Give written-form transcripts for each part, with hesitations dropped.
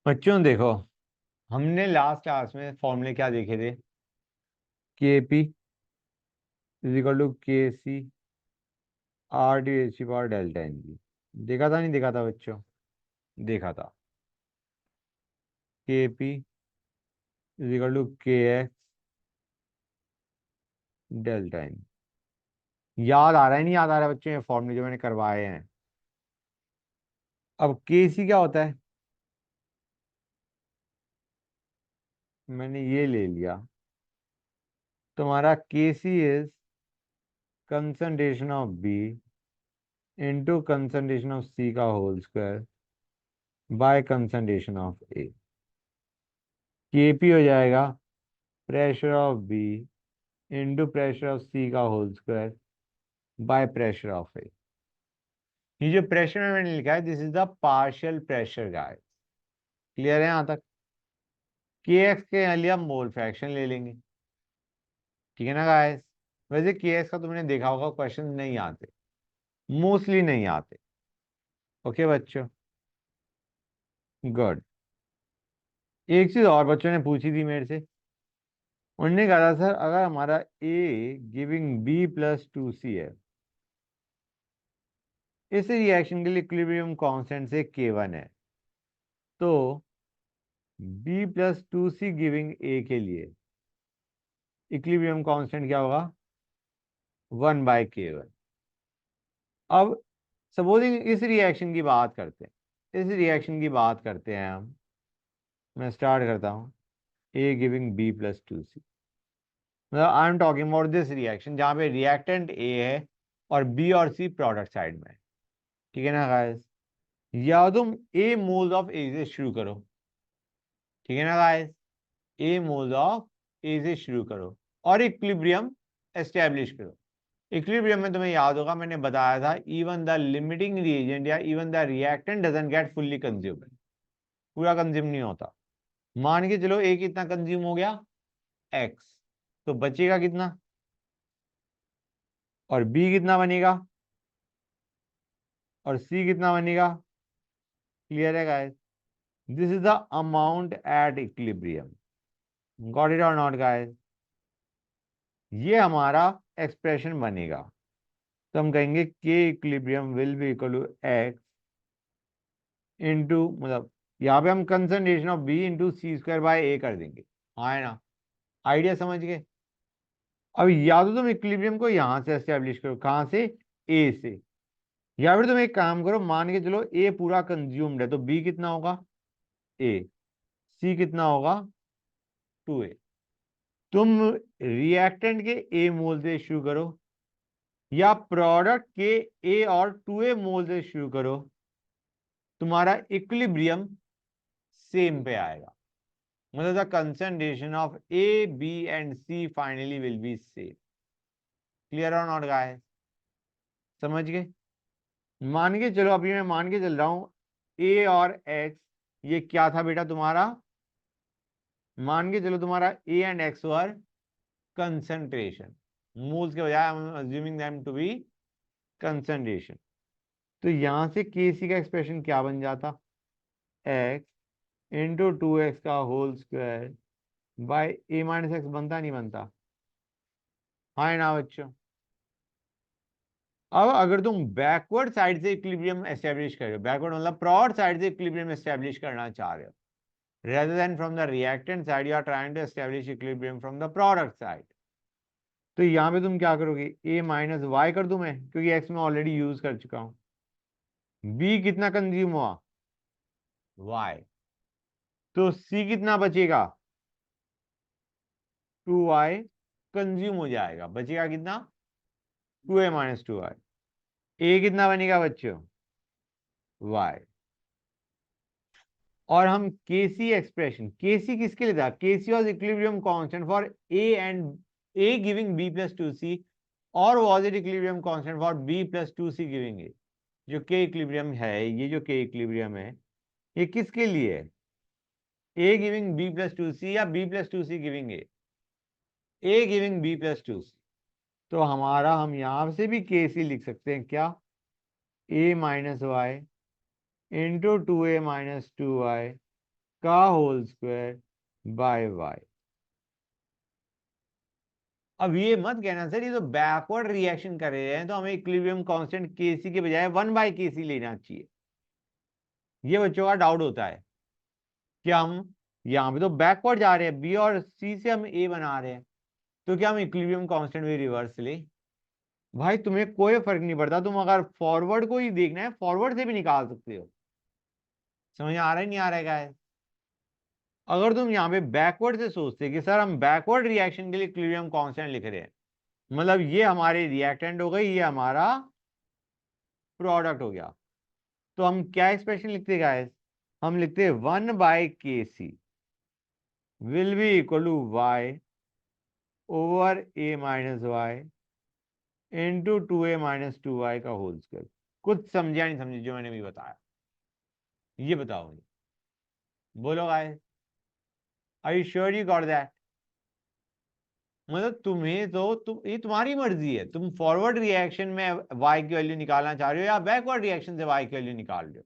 बच्चों देखो, हमने लास्ट क्लास में फॉर्मूले क्या देखे थे? के P is equal to K C R T H power delta N G. देखा था नहीं देखा था बच्चों? देखा था। K P is equal to K X delta N. याद आ रहा है नहीं याद आ रहा है बच्चों ये फॉर्मूले जो मैंने करवाए हैं? अब के सी क्या होता है? मैंने ये ले लिया। तुम्हारा K C is concentration of B into concentration of C का whole square by concentration of A. K P हो जाएगा pressure of B into pressure of C का whole square by pressure of A. ये जो pressure में मैंने लिखा है this is the partial pressure guys. Clear है यहां तक? के एक्स के लिए हम मोल फ्रैक्शन ले लेंगे। ठीक है ना गाइस? वैसे के एक्स का तुमने देखा होगा क्वेश्चन नहीं आते, मोस्टली नहीं आते। ओके बच्चों, गुड। एक चीज और बच्चों ने पूछी थी मेरे से। उन्होंने कहा था सर अगर हमारा ए गिविंग बी प्लस टू सी है, इस रिएक्शन के लिए इक्विलिब्रियम कांस्टेंट से K1 है, तो B plus two C giving A के लिए इक्विलिब्रियम कांस्टेंट क्या होगा? 1/K1। अब सपोजिंग इस रिएक्शन की बात करते हैं, इस रिएक्शन की बात करते हैं हम। मैं स्टार्ट करता हूँ। ए गिविंग बी प्लस टू सी, मतलब I am talking about this reaction जहाँ पे रिएक्टेंट ए है और बी और सी प्रोडक्ट साइड में है। ठीक है ना गाइस? या तुम ए मोल्स ऑफ ए से शुरू करो। ठीक है ना गाइस? ए मोल्स ऑफ ए से शुरू करो और इक्विलिब्रियम एस्टेब्लिश करो। इक्विलिब्रियम में तुम्हें याद होगा मैंने बताया था इवन द लिमिटिंग रिएजेंट या even the reactant doesn't get fully consumed. पूरा कंज्यूम नहीं होता। मान के चलो ए कितना कंज्यूम हो गया? एक्स। तो बचेगा कितना? और बी कितना बनेगा? और सी कितना बनेगा? क्लियर है guys? This is the amount at equilibrium. Got it और नॉट गाइस? ये हमारा एक्सप्रेशन बनेगा। तो हम कहेंगे के equilibrium will be equal to X into, मतलब यहाँ पे हम concentration of B into C square by A कर देंगे। हाँ है ना? आइडिया समझ गए? अब या तो तुम इक्विलिब्रियम को यहां से एस्टेब्लिश करो, कहां से? ए से। या फिर तुम एक काम करो, मान के चलो ए पूरा कंज्यूम्ड है तो बी कितना होगा? ए। सी कितना होगा? 2a। तुम रिएक्टेंट के ए मोल से शुरू करो या प्रोडक्ट के ए और 2a मोल से शुरू करो, तुम्हारा इक्विलिब्रियम सेम पे आएगा। मतलब the concentration of A B and C finally will be same. Clear और नॉट गाइस? समझ गए? मान के चलो, अभी मैं मान के चल रहा हूं ए और एक्स ये क्या था बेटा तुम्हारा? मान के चलो तुम्हारा A and X were concentration. Moles के बजाय I am assuming them to be concentration. तो यहां से के सी का एक्सप्रेशन क्या बन जाता? एक्स इंटू 2x का whole square by A minus X. बनता नहीं बनता? हाँ ना बच्चों? अब अगर तुम बैकवर्ड साइड से इक्विलिब्रियम एस्टेब्लिश कर रहे हो, बैकवर्ड मतलब फॉरवर्ड साइड से इक्विलिब्रियम एस्टेब्लिश करना चाह रहे हो, rather than from the reactant side you are trying to establish equilibrium from the product side, तो यहाँ पे तुम क्या करोगे? a माइनस वाई कर दूं मैं, क्योंकि x में ऑलरेडी यूज कर चुका हूँ। b कितना कंज्यूम हुआ? y। तो c कितना बचेगा? 2y कंज्यूम हो जाएगा। बचेगा कितना? 2a minus 2y। a कितना बनेगा बच्चों? y। और हम केसी एक्सप्रेशन, केसी किसके लिए था? KC was equilibrium constant for A and A giving B plus two C, और was it equilibrium constant for B plus two C giving A. जो के इक्विलिब्रियम है, ये जो के इक्विलिब्रियम है ये किसके लिए है? A giving B plus two C या B plus two C giving A? A giving B plus two C. तो हमारा, हम यहां से भी के सी लिख सकते हैं क्या? A minus Y into 2a minus 2y का होल स्क्वायर बाय वाई। अब ये मत कहना सर ये तो बैकवर्ड रिएक्शन कर रहे हैं तो हमें इक्विलिब्रियम कांस्टेंट केसी के बजाय 1/kc लेना चाहिए। ये बच्चों का डाउट होता है कि हम यहाँ पे तो बैकवर्ड जा रहे हैं, बी और सी से हम ए बना रहे हैं, तो क्या हम इक्विलिब्रियम कांस्टेंट भी रिवर्स ले? भाई तुम्हें कोई फर्क नहीं पड़ता, तुम अगर फॉरवर्ड को ही देखना है फॉरवर्ड से भी निकाल सकते हो। समझ आ रहा है नहीं आ रहा है गाइस? अगर तुम यहाँ पे बैकवर्ड से सोचते कि सर हम बैकवर्ड रिएक्शन के लिए इक्विलिब्रियम कांस्टेंट लिख रहे हैं, मतलब ये हमारे रिएक्टेंट हो गई, ये हमारा प्रोडक्ट हो गया, तो हम क्या एक्सप्रेशन लिखते गाइस? हम लिखते 1/kc will be equal to Y over a minus Y into 2a minus 2y का होल स्क्वायर। कुछ समझा नहीं समझे जो मैंने भी बताया? ये बताओ मुझे, बोलो guys, are you sure you got that? मतलब तुम्हें तो ये तुम्हारी मर्जी है, तुम फॉरवर्ड रिएक्शन में y की वैल्यू निकालना चाह रहे हो या बैकवर्ड रिएक्शन से y की वैल्यू निकाल रहे हो,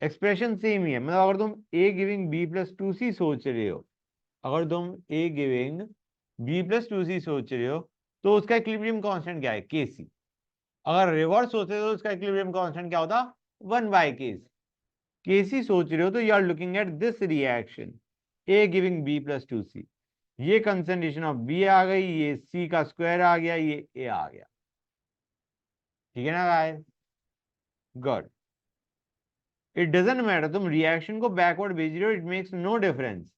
एक्सप्रेशन सेम ही है। मतलब अगर तुम a giving b plus 2c सोच रहे हो, अगर तुम a giving b plus 2c सोच रहे हो, तो उसका इक्विलिब्रियम कांस्टेंट क्या है? kc। अगर रिवर्स होते तो उसका इक्विलिब्रियम कांस्टेंट क्या होता? 1/kc। kc सोच रहे हो तो you are looking at this reaction, a giving b plus 2c, ये कंसंट्रेशन ऑफ बी आ गई, ये सी का स्क्वायर आ गया, ये ए आ गया। ठीक है ना guys? Good. It doesn't matter तुम रिएक्शन को बैकवर्ड भेज रहे हो, इट मेक्स नो डिफरेंस।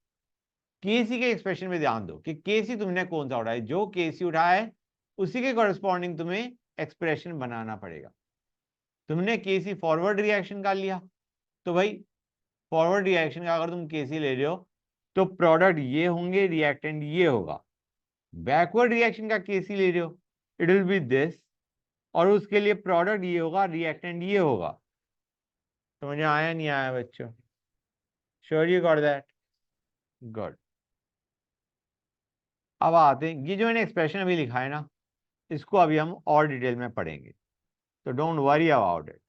केसी के एक्सप्रेशन में ध्यान दो कि केसी तुमने कौन सा उठाया, जो केसी उठाया है उसी के कॉरेस्पॉन्डिंग तुम्हें एक्सप्रेशन बनाना पड़ेगा। तुमने केसी फॉरवर्ड रिएक्शन का लिया, तो भाई फॉरवर्ड रिएक्शन का अगर तुम केसी ले रहे हो तो प्रोडक्ट ये होंगे, रिएक्टेंट ये होगा। बैकवर्ड रिएक्शन का केसी ले रहे हो, इट विल बी दिस, और उसके लिए प्रोडक्ट ये होगा, रिएक्टेंट ये होगा। समझ आया नहीं आया बच्चों? Sure you got that? Good. अब आते हैं, ये जो मैंने एक्सप्रेशन अभी लिखा है ना, इसको अभी हम और डिटेल में पढ़ेंगे, तो don't worry about it.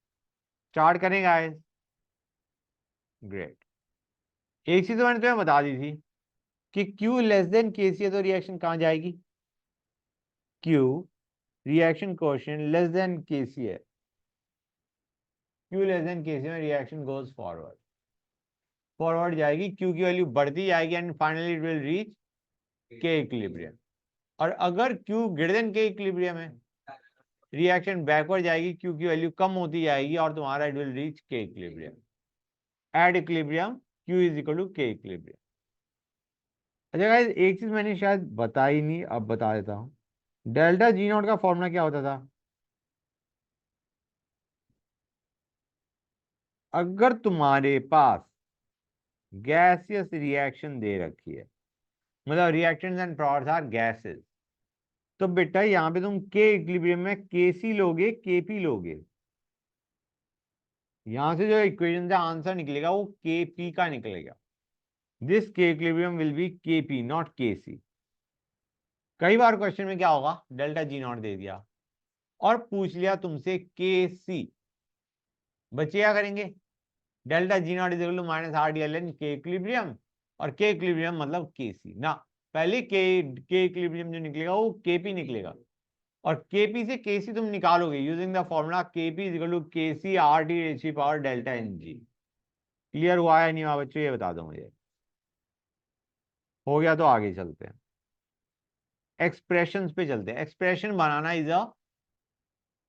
Start करें गाइस? ग्रेट। एक चीज तो मैंने तुम्हें बता दी थी कि Q लेस देन KC है तो रिएक्शन कहाँ जाएगी? Q reaction coefficient less than KC है, Q लेस देन KC में रिएक्शन गोज फॉरवर्ड, फॉरवर्ड जाएगी, Q की वैल्यू बढ़ती जाएगी and finally it will reach K equilibrium. और अगर Q greater than K equilibrium है, रिएक्शन बैकवर्ड जाएगी, Q की वैल्यू कम होती जाएगी और तुम्हारा it will reach K equilibrium. At equilibrium Q is equal to K equilibrium. अच्छा गाइस, एक चीज मैंने शायद बताई नहीं, अब बता देता हूँ। डेल्टा जी नॉट का फॉर्मूला क्या होता था? अगर तुम्हारे पास गैसियस रिएक्शन दे रखी है, मतलब reactants and products are gases, तो बेटा यहाँ पे तुम के इक्विलिब्रियम में केसी लोगे, केपी लोगे। यहां से जो इक्वेशन का आंसर निकलेगा वो केपी का निकलेगा। This K equilibrium will be KP not KC. कई बार क्वेश्चन में क्या होगा, डेल्टा जी नॉट दे दिया और पूछ लिया तुमसे के सी, बच्चे क्या करेंगे? Delta G not is equal to minus R D L N K equilibrium, और के इक्विलिब्रियम मतलब के सी ना, पहले के इक्विलिब्रियम जो निकलेगा वो केपी निकलेगा, और केपी से केसी तुम निकालोगे using the formula KP is equal to KC R T raise की power delta N G. Clear हुआ है नहीं हुआ बच्चों, ये बता दो मुझे। हो गया तो आगे चलते हैं, एक्सप्रेशंस पे चलते हैं। Expression banana is a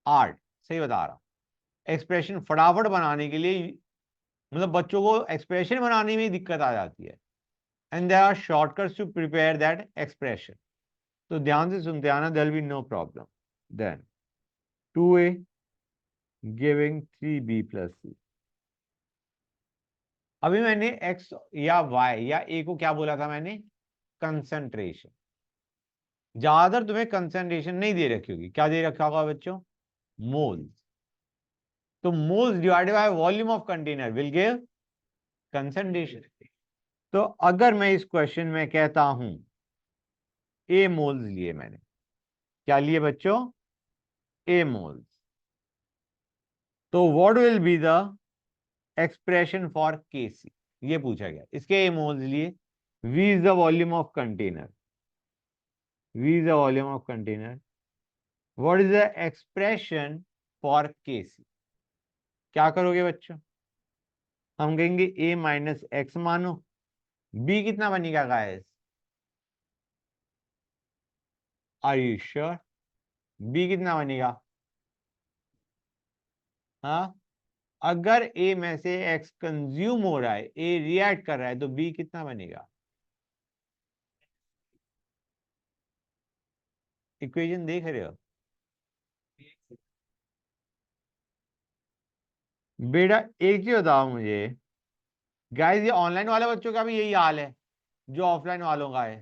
art, सही बता रहा। एक्सप्रेशन फटाफट बनाने के लिए, मतलब बच्चों को एक्सप्रेशन बनाने में दिक्कत आ जाती है, and there are shortcuts to prepare that expression. तो ध्यान से सुनते आना, there will be no problem. Then 2a giving 3b plus c। अभी मैंने x या y या a को क्या बोला था मैंने? कंसंट्रेशन। ज्यादातर तुम्हें कंसंट्रेशन नहीं दे रखी होगी, क्या दे रखा होगा बच्चों? मोल्स। तो moles divided by volume of container will give concentration. तो अगर मैं इस क्वेश्चन में कहता हूं a मोल्स लिए, मैंने क्या लिए बच्चों? a मोल्स, तो what will be the expression for Kc? ये पूछा गया, इसके मोल्स लिए। V is the volume of container, V is the volume of container. What is the expression for Kc? क्या करोगे बच्चों? हम कहेंगे a माइनस एक्स मानो, B कितना बनेगा guys? Are you sure? B कितना बनेगा? हाँ, अगर A में से X कंज्यूम हो रहा है, A रिएक्ट कर रहा है, तो B कितना बनेगा? इक्वेशन देख रहे हो बेटा? एक चीज बताओ मुझे गाइस, ये ऑनलाइन वाले बच्चों का भी यही हाल है जो ऑफलाइन वालों का है?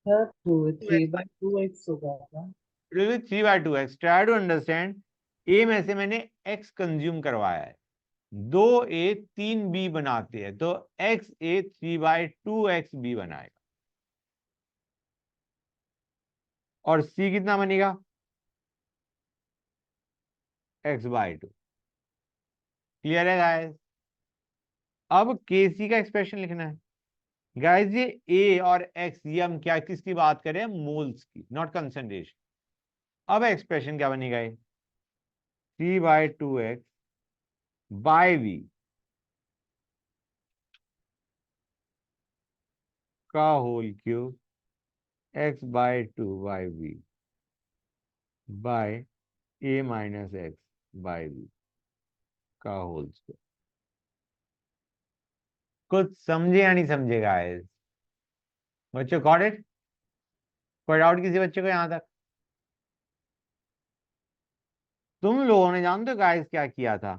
सर 3/2x होगा क्या? 3/2x। Try to understand. ए में से मैंने x कंज्यूम करवाया है, 2a 3b बनाते हैं, तो x a 3/2xb बनाएगा। और c कितना बनेगा? x/2। क्लियर है गाइस? अब kc का एक्सप्रेशन लिखना है गाइस। ये a और x, ये हम क्या किसकी बात करें? मोल्स की, नॉट कंसंट्रेशन। अब एक्सप्रेशन क्या बनेगा? ये 3/2x बाय v का whole cube x/2/v by a minus X by v का होल स्क्वायर। कुछ समझे या नहीं समझे गाइस? बच्चों गॉट इट? कोई डाउट किसी बच्चे को यहां तक? तुम लोगों ने जानते हो गाइस क्या किया था?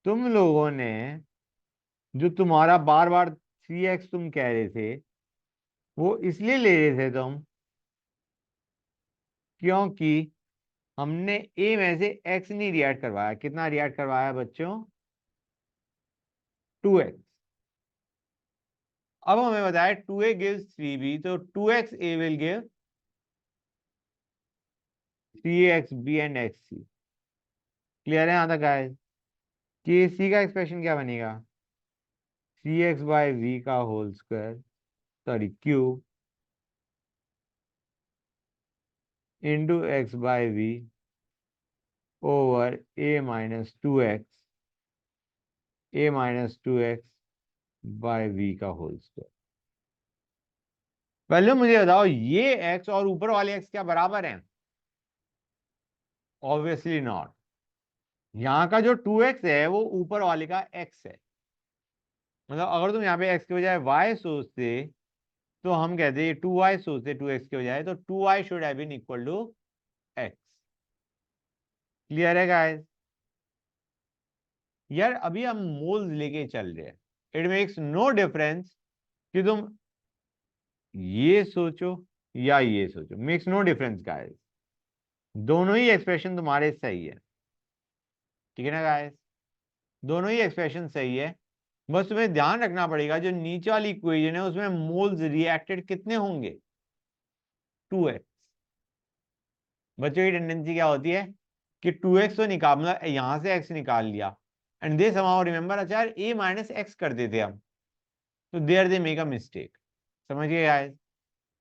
तुम लोगों ने जो तुम्हारा बार बार 3x तुम कह रहे थे, वो इसलिए ले रहे थे तुम क्योंकि हमने a में से x नहीं रिएक्ट करवाया। कितना रिएक्ट करवाया बच्चों? 2x। अब हमें बताया 2a गिव्स 3b, तो 2x a will give 3xb and xc। Clear है यहां तक गाइस? kc का एक्सप्रेशन क्या बनेगा? 3x/v का whole square, sorry cube, into x/v over a-2x by v का होल स्क्वायर। पहले मुझे बताओ, ये x और ऊपर वाले x क्या बराबर हैं? Obviously not. यहाँ का जो 2x है वो ऊपर वाले का x है। मतलब अगर तुम यहाँ पे x के बजाय y सोचते, तो हम कहते ये 2y सोचते 2x के बजाय, तो 2y should have been equal to x। Clear है गाइस? यार अभी हम मोल्स लेके चल रहे हैं। इट मेक्स नो डिफरेंस कि तुम ये सोचो या ये सोचो, मेक्स नो डिफरेंस गाइस। दोनों ही एक्सप्रेशन तुम्हारे सही है, ठीक है ना गाइस? दोनों ही एक्सप्रेशन सही है। बस तुम्हें ध्यान रखना पड़ेगा, जो नीचे वाली इक्वेशन है उसमें मोल्स रिएक्टेड कितने होंगे? 2x। बच्चों की टेंडेंसी क्या होती है कि 2x तो निकाल, मतलब यहां से x निकाल लिया, एंड दे समाउ रिमेंबर, अच्छा यार a माइनस एक्स कर देते हम, तो there they make a mistake. समझ गए गाइस?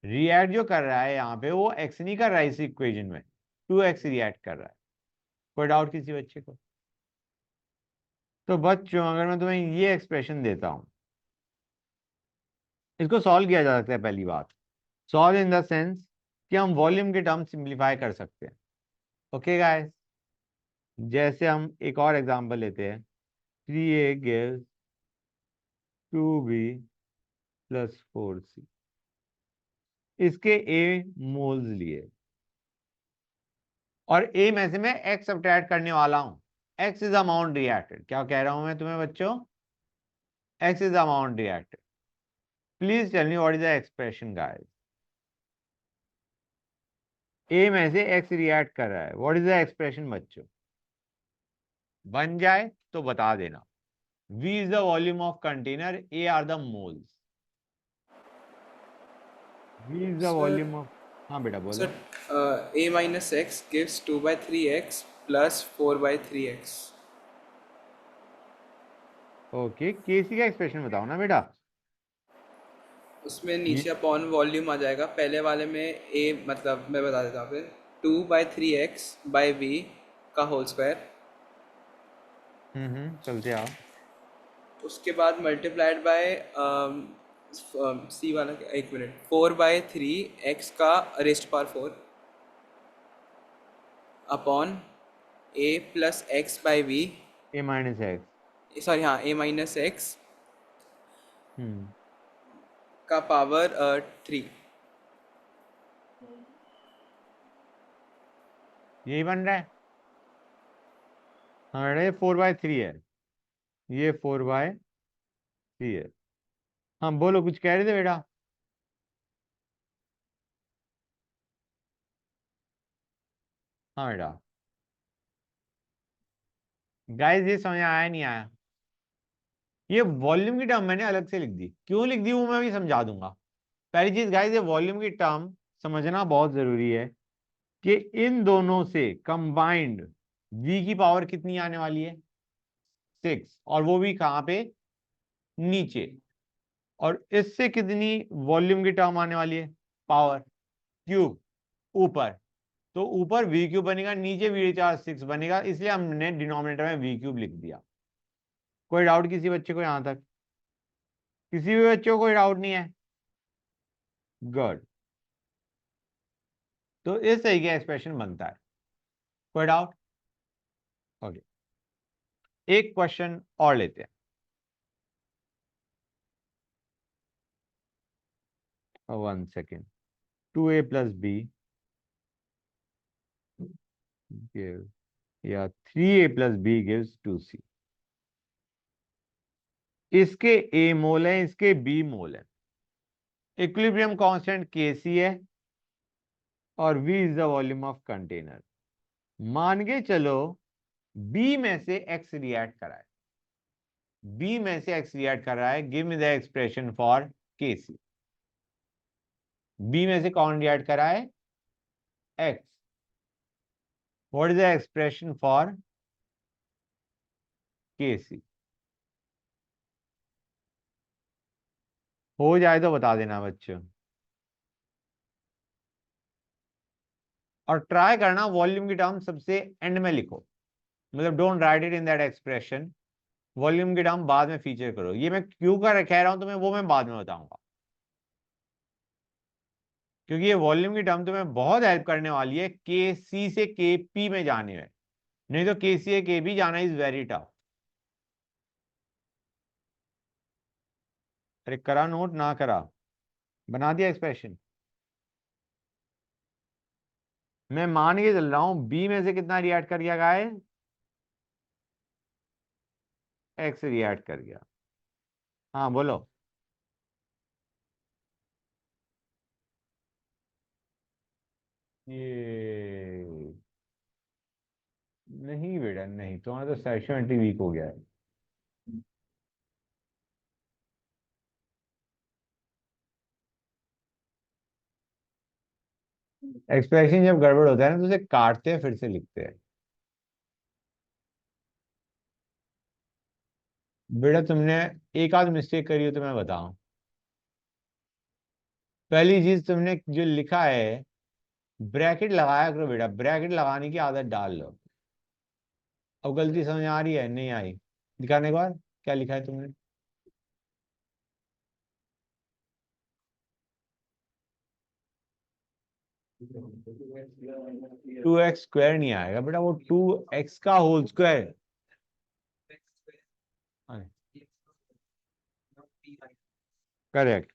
रिएक्ट जो कर रहा है यहाँ पे वो x नहीं कर रहा है, इस इक्वेशन में 2x रिएक्ट कर रहा है। कोई डाउट किसी बच्चे को? तो बच्चों अगर मैं तुम्हें ये एक्सप्रेशन देता हूं, इसको सॉल्व किया जा सकता है। पहली बात, सॉल्व इन द सेंस कि हम वॉल्यूम के टर्म सिंप्लीफाई कर सकते हैं। Okay guys? जैसे हम एक और एग्जांपल लेते हैं, 3a gives 2b plus 4c। इसके a मोल्स लिए, और a में से मैं x सब्ट्रैक्ट करने वाला हूं। x is amount reacted. क्या कह रहा हूं मैं तुम्हें बच्चों? x is amount reacted. Please tell me what is the expression guys? a में से x रिएक्ट कर रहा है, व्हाट इज द एक्सप्रेशन बच्चों? बन जाए तो बता देना। v is the volume of container, a are the moles। v is the sir volume of, हाँ बेटा बोलो। Sir a minus x gives 2/3x plus 4/3x। Okay, KC का एक्सप्रेशन बताओ ना बेटा। उसमें ये नीचे अपॉन वॉल्यूम आ जाएगा, पहले वाले में ए, मतलब मैं बता देता हूँ फिर, 2/3x/v का होल स्क्वायर, चलते आओ। उसके बाद मल्टीप्लाइड बाय सी वाला, एक मिनट, 4/3 x का rest power 4 upon a+x/v, a-x। Sorry हाँ, a-x हम्म का पावर 3। यही बन रहा है। हाँ, ये 4/3 है, ये 4/3 है। हाँ बोलो, कुछ कह रहे थे बेटा। हाँ बेटा। गाइस ये समझ आया नहीं आया? ये वॉल्यूम की टर्म मैंने अलग से लिख दी, क्यों लिख दी वो मैं भी समझा दूंगा। पहली चीज गाइस, ये वॉल्यूम की टर्म समझना बहुत जरूरी है कि इन दोनों से कंबाइंड v की पावर कितनी आने वाली है? 6, और वो भी कहाँ पे? नीचे। और इससे कितनी वॉल्यूम की टर्म आने वाली है? पावर क्यूब ऊपर। तो ऊपर वी क्यूब बनेगा, नीचे v⁴ बनेगा, इसलिए हमने डिनोमिनेटर में वी क्यूब लिख दिया। कोई डाउट किसी बच्चे को यहां तक? किसी भी बच्चे को कोई डाउट नहीं है? गुड। तो इस तरह का एक्सप्रेशन बनता है। कोई डाउट? ओके, एक क्वेश्चन और लेते हैं। 1 सेकेंड। 2a + b give, या 3a + b gives 2c। इसके a मोल है, इसके b मोल है। इक्विलिब्रियम कांस्टेंट Kc है और v is the volume of container. मान के चलो b में से x रिएक्ट करा है, b में से x रिएक्ट कर रहा है। Give me the expression for Kc। b में से कौन रिएक्ट करा है? x। What is the expression for Kc? हो जाए तो बता देना बच्चों, और ट्राई करना वॉल्यूम की टर्म सबसे एंड में लिखो, मतलब don't write it in that expression. Volume की टर्म बाद में फीचर करो। ये मैं क्यों कर कह रहा हूं तुम्हें, वो मैं बाद में बताऊंगा, क्योंकि ये वॉल्यूम की टर्म तुम्हें बहुत हेल्प करने वाली है के सी से के पी में जाने में। नहीं तो के सी के पी जाना इज वेरी टफ। अरे करा नोट ना करा? बना दिया एक्सप्रेशन? मैं मान के चल रहा हूं बी में से कितना रिएक्ट कर गया गाय? एक्स रिएक्ट कर गया। हाँ बोलो। ये नहीं बेटा नहीं, तुम्हारा तो सेक्शुअलिटी वीक हो गया है। एक्सप्रेशन जब गड़बड़ होता है ना तो उसे काटते हैं फिर से लिखते हैं। बेटा तुमने एक आध मिस्टेक करी हो तो मैं बताऊं। पहली चीज तुमने जो लिखा है, ब्रैकेट लगाया करो बेटा, ब्रैकेट लगाने की आदत डाल लो। अब गलती समझ आ रही है नहीं आई? दिखाने के बाद क्या लिखा है तुमने? 2x² नहीं आएगा बेटा, वो 2x का होल स्क्वायर। करेक्ट।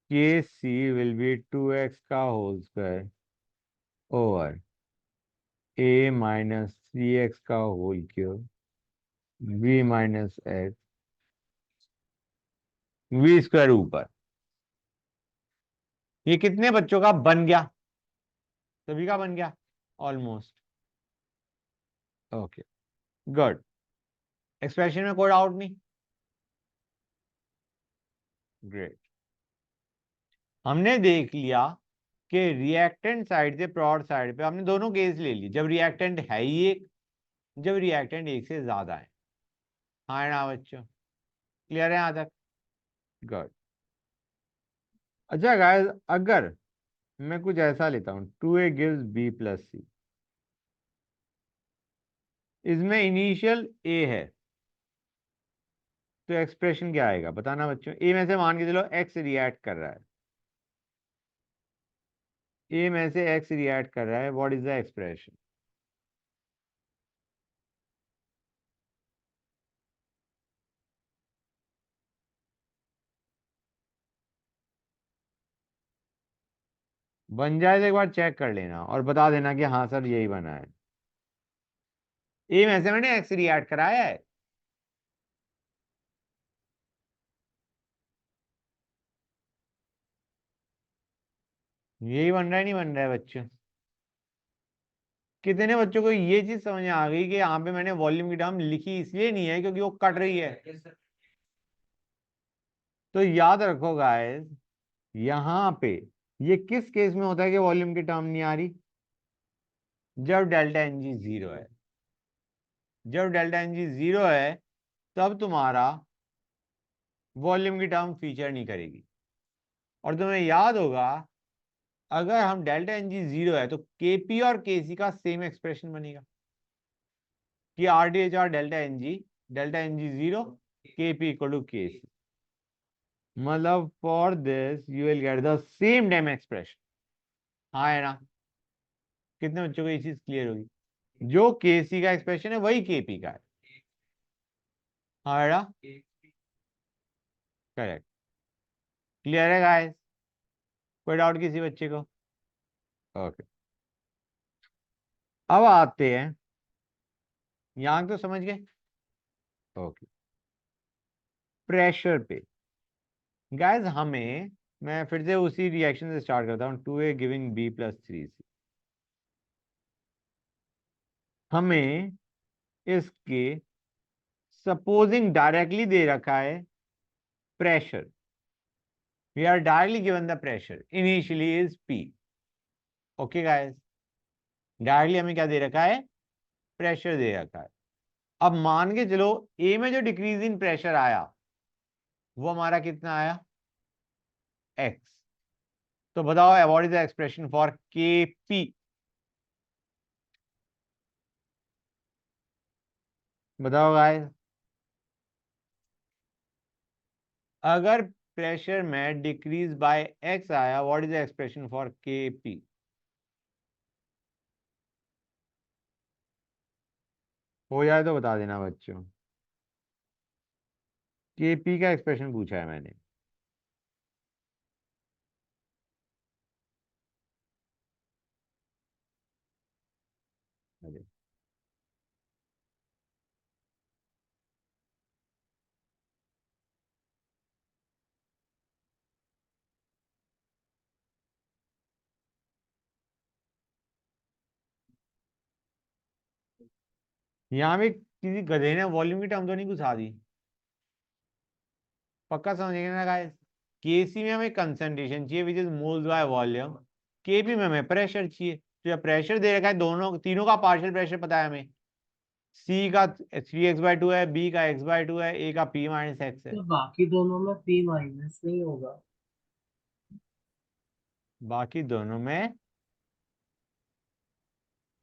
के सी विल बी 2x का होल स्क्वायर ओवर a-3x का होल क्यूब v-x v² ऊपर। ये कितने बच्चों का बन गया? सभी का बन गया ऑलमोस्ट। Okay good. एक्सप्रेशन में कोई डाउट नहीं? ग्रेट। हमने देख लिया कि रिएक्टेंट साइड से प्रोडक्ट साइड पे हमने दोनों केस ले लिए, जब रिएक्टेंट है ही एक, जब रिएक्टेंट एक से ज्यादा है। हाँ ना बच्चों, क्लियर है यहाँ तक? गुड। अच्छा गाइस, अगर मैं कुछ ऐसा लेता हूँ 2a गिव्स b प्लस सी, इसमें इनिशियल a है, तो एक्सप्रेशन क्या आएगा बताना बच्चों। a में से मान के चलो x रिएक्ट कर रहा है, a में से x रिएक्ट कर रहा है, व्हाट इज द एक्सप्रेशन? बन जाए तो एक बार चेक कर लेना और बता देना कि हाँ सर यही बना है। a में से मैंने x रिएक्ट कराया है। यही बन रहा है, नहीं बन रहा है बच्चों? कितने बच्चों को ये चीज समझ में आ गई कि यहाँ पे मैंने वॉल्यूम की टर्म लिखी इसलिए नहीं है क्योंकि वो कट रही है? तो याद रखो गाइस, यहाँ पे ये किस केस में होता है कि वॉल्यूम की टर्म नहीं आ रही? जब डेल्टा एन जी जीरो है। जब डेल्टा एन जी जीरो है तब तुम्हारा वॉल्यूम की टर्म फीचर नहीं करेगी। और तुम्हें याद होगा, अगर हम डेल्टा एन जी जीरो है तो केपी और केसी का सेम एक्सप्रेशन बनेगा कि R D H R delta N G zero KP equal to KC. मतलब for this you will get the same damn expression. हाँ है ना? कितने बच्चों को ये चीज क्लियर होगी? जो केसी का एक्सप्रेशन है वही केपी का है। हाँ है ना? करेक्ट। क्लियर है गाइस? कोई डाउट किसी बच्चे को? ओके, अब आते हैं, यहां तो समझ गए। ओके, प्रेशर पे गाइस हमें, मैं फिर से उसी रिएक्शन से स्टार्ट करता हूँ, 2a giving b plus 3c। हमें इसके सपोजिंग डायरेक्टली दे रखा है pressure, we are directly given the pressure initially is p। Okay guys, directly हमें क्या दे रखा है? प्रेशर दे रखा है। अब मान के चलो a में जो डिक्रीज इन प्रेशर आया वो हमारा कितना आया? x। तो बताओ what is the expression for kp? बताओ गाइस, अगर प्रेशर में डिक्रीज बाय x आया, what is the expression for kp? हो जाए तो बता देना बच्चों। kp का एक्सप्रेशन पूछा है मैंने। अरे यहाँ भी किसी गधे ने वॉल्यूम की टर्म तो नहीं घुसा दी? पक्का समझेंगे ना गाइस? केसी में हमें कंसंट्रेशन चाहिए which is moles by volume, KP में हमें प्रेशर चाहिए। तो जब प्रेशर दे रखा है, दोनों तीनों का पार्शियल प्रेशर पता है हमें, सी का 3x/2 है, बी का x/2 है, ए का p-x है। तो बाकी दोनों में P माइनस नहीं होगा? बाकी दोनों में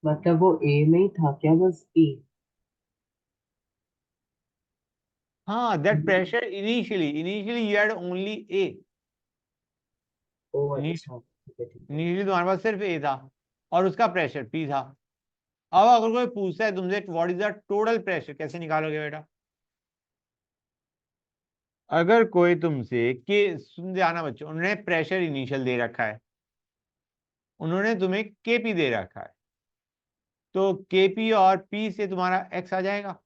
मतलब वो A में ही था क्या, बस P? हाँ, that pressure initially you had only A. ओ अच्छा, ठीक है ठीक है। इनिशियली तुम्हारे पास सिर्फ ए था और उसका प्रेशर पी था। अब अगर कोई पूछता है तुमसे what is the total pressure, कैसे निकालोगे बेटा? अगर कोई तुमसे के सुन जाना बच्चों, उन्होंने प्रेशर इनिशियल दे रखा है, उन्होंने तुम्हें केपी दे रखा है, तो केपी और पी से तुम्हारा एक्स आ जाएगा।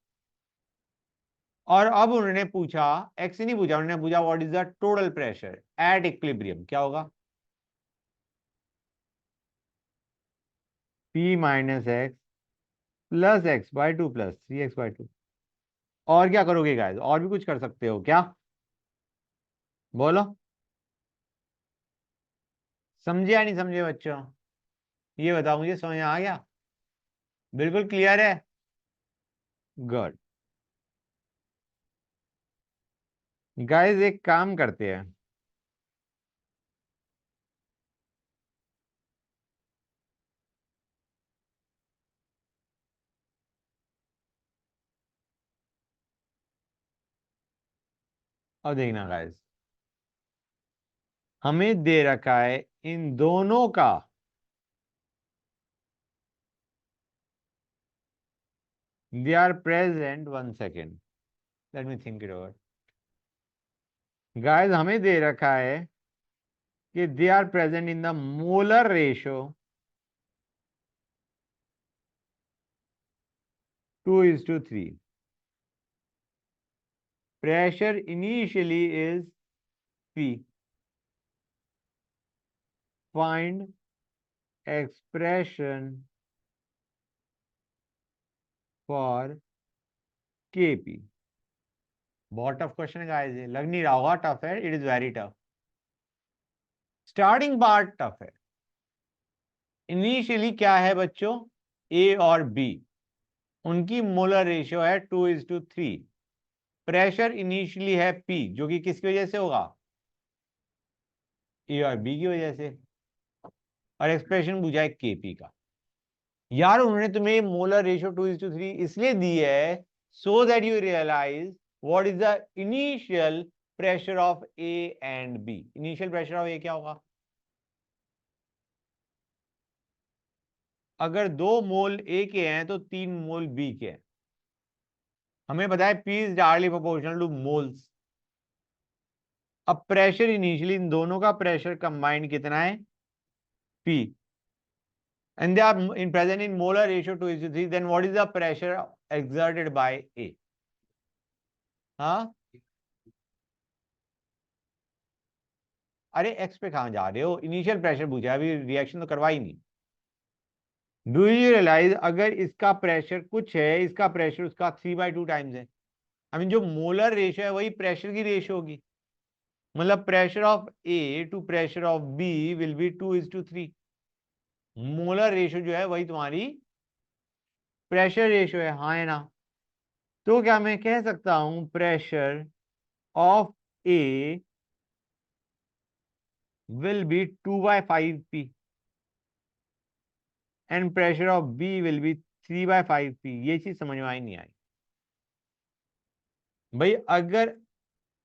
और अब उन्होंने पूछा, एक्स नहीं पूछा, उन्होंने पूछा what is the total pressure at equilibrium, क्या होगा? P minus x plus x/2 plus 3x/2। और क्या करोगे गाइस? और भी कुछ कर सकते हो क्या? बोलो। समझे या नहीं समझे बच्चों? ये बताओ मुझे, समझ में आ गया? बिल्कुल क्लियर है? गुड। गाइस एक काम करते हैं, अब देखना गाइस, हमें दे रखा है इन दोनों का they are present, 1 second, let me think it over. Guys हमें दे रखा है कि they are present in the molar ratio 2:3। pressure initially is P. Find expression for Kp। बहुत टफ क्वेश्चन है गाइस, ये लग नहीं रहा होगा टफ है, it is very tough. Starting part tough है। इनिशियली क्या है बच्चों, ए और बी, उनकी मोलर रेशियो है 2:3। प्रेशर इनिशियली है पी, जो कि किसकी वजह से होगा, ए और बी की वजह से। और एक्सप्रेशन पूछा है केपी का। यार उन्होंने तुम्हें मोलर रेशियो 2:3 इसलिए दी है so that you realise what is the initial pressure of A and B. Initial pressure of A क्या होगा, अगर 2 मोल ए के हैं तो 3 मोल बी के हैं। हमें पता है P is directly proportional two moles. अब प्रेशर इनिशियली इन दोनों का प्रेशर कंबाइंड कितना है, P, and they are in present in molar ratio 2:3, then what is the pressure exerted by A? हाँ, अरे एक्स पे कहां जा रहे हो, इनिशियल प्रेशर पूछा, अभी रिएक्शन तो करवा ही नहीं। डू यू रियलाइज अगर इसका प्रेशर कुछ है, इसका प्रेशर उसका 3/2 टाइम्स है। आई मीन जो मोलर रेशियो है वही प्रेशर की रेशियो होगी, मतलब pressure of A to pressure of B will be 2:3। Molar ratio जो है वही तुम्हारी प्रेशर रेशियो है, हाँ है ना? तो क्या मैं कह सकता हूं pressure of A will be 2/5 P and pressure of B will be 3/5 P। ये चीज समझ में आई नहीं आई भाई? अगर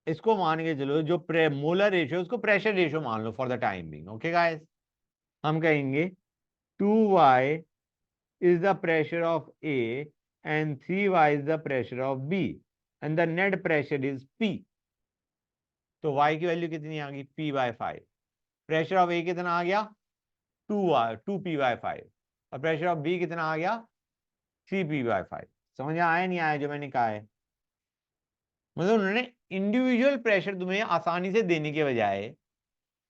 इसको मान के चलो जो मोलर रेशियो उसको प्रेशर रेशियो मान लो for the time being, okay guys? हम कहेंगे 2y is the pressure of A and 3y is the pressure of B and the net pressure is P। तो y की वैल्यू कितनी आ गई, P/5। Pressure of A कितना आ गया, 2P/5। और pressure of B कितना आ गया, 3P/5। समझ में आया नहीं आया जो मैंने कहा है? मतलब उन्होंने इंडिविजुअल प्रेशर तुम्हें आसानी से देने के बजाय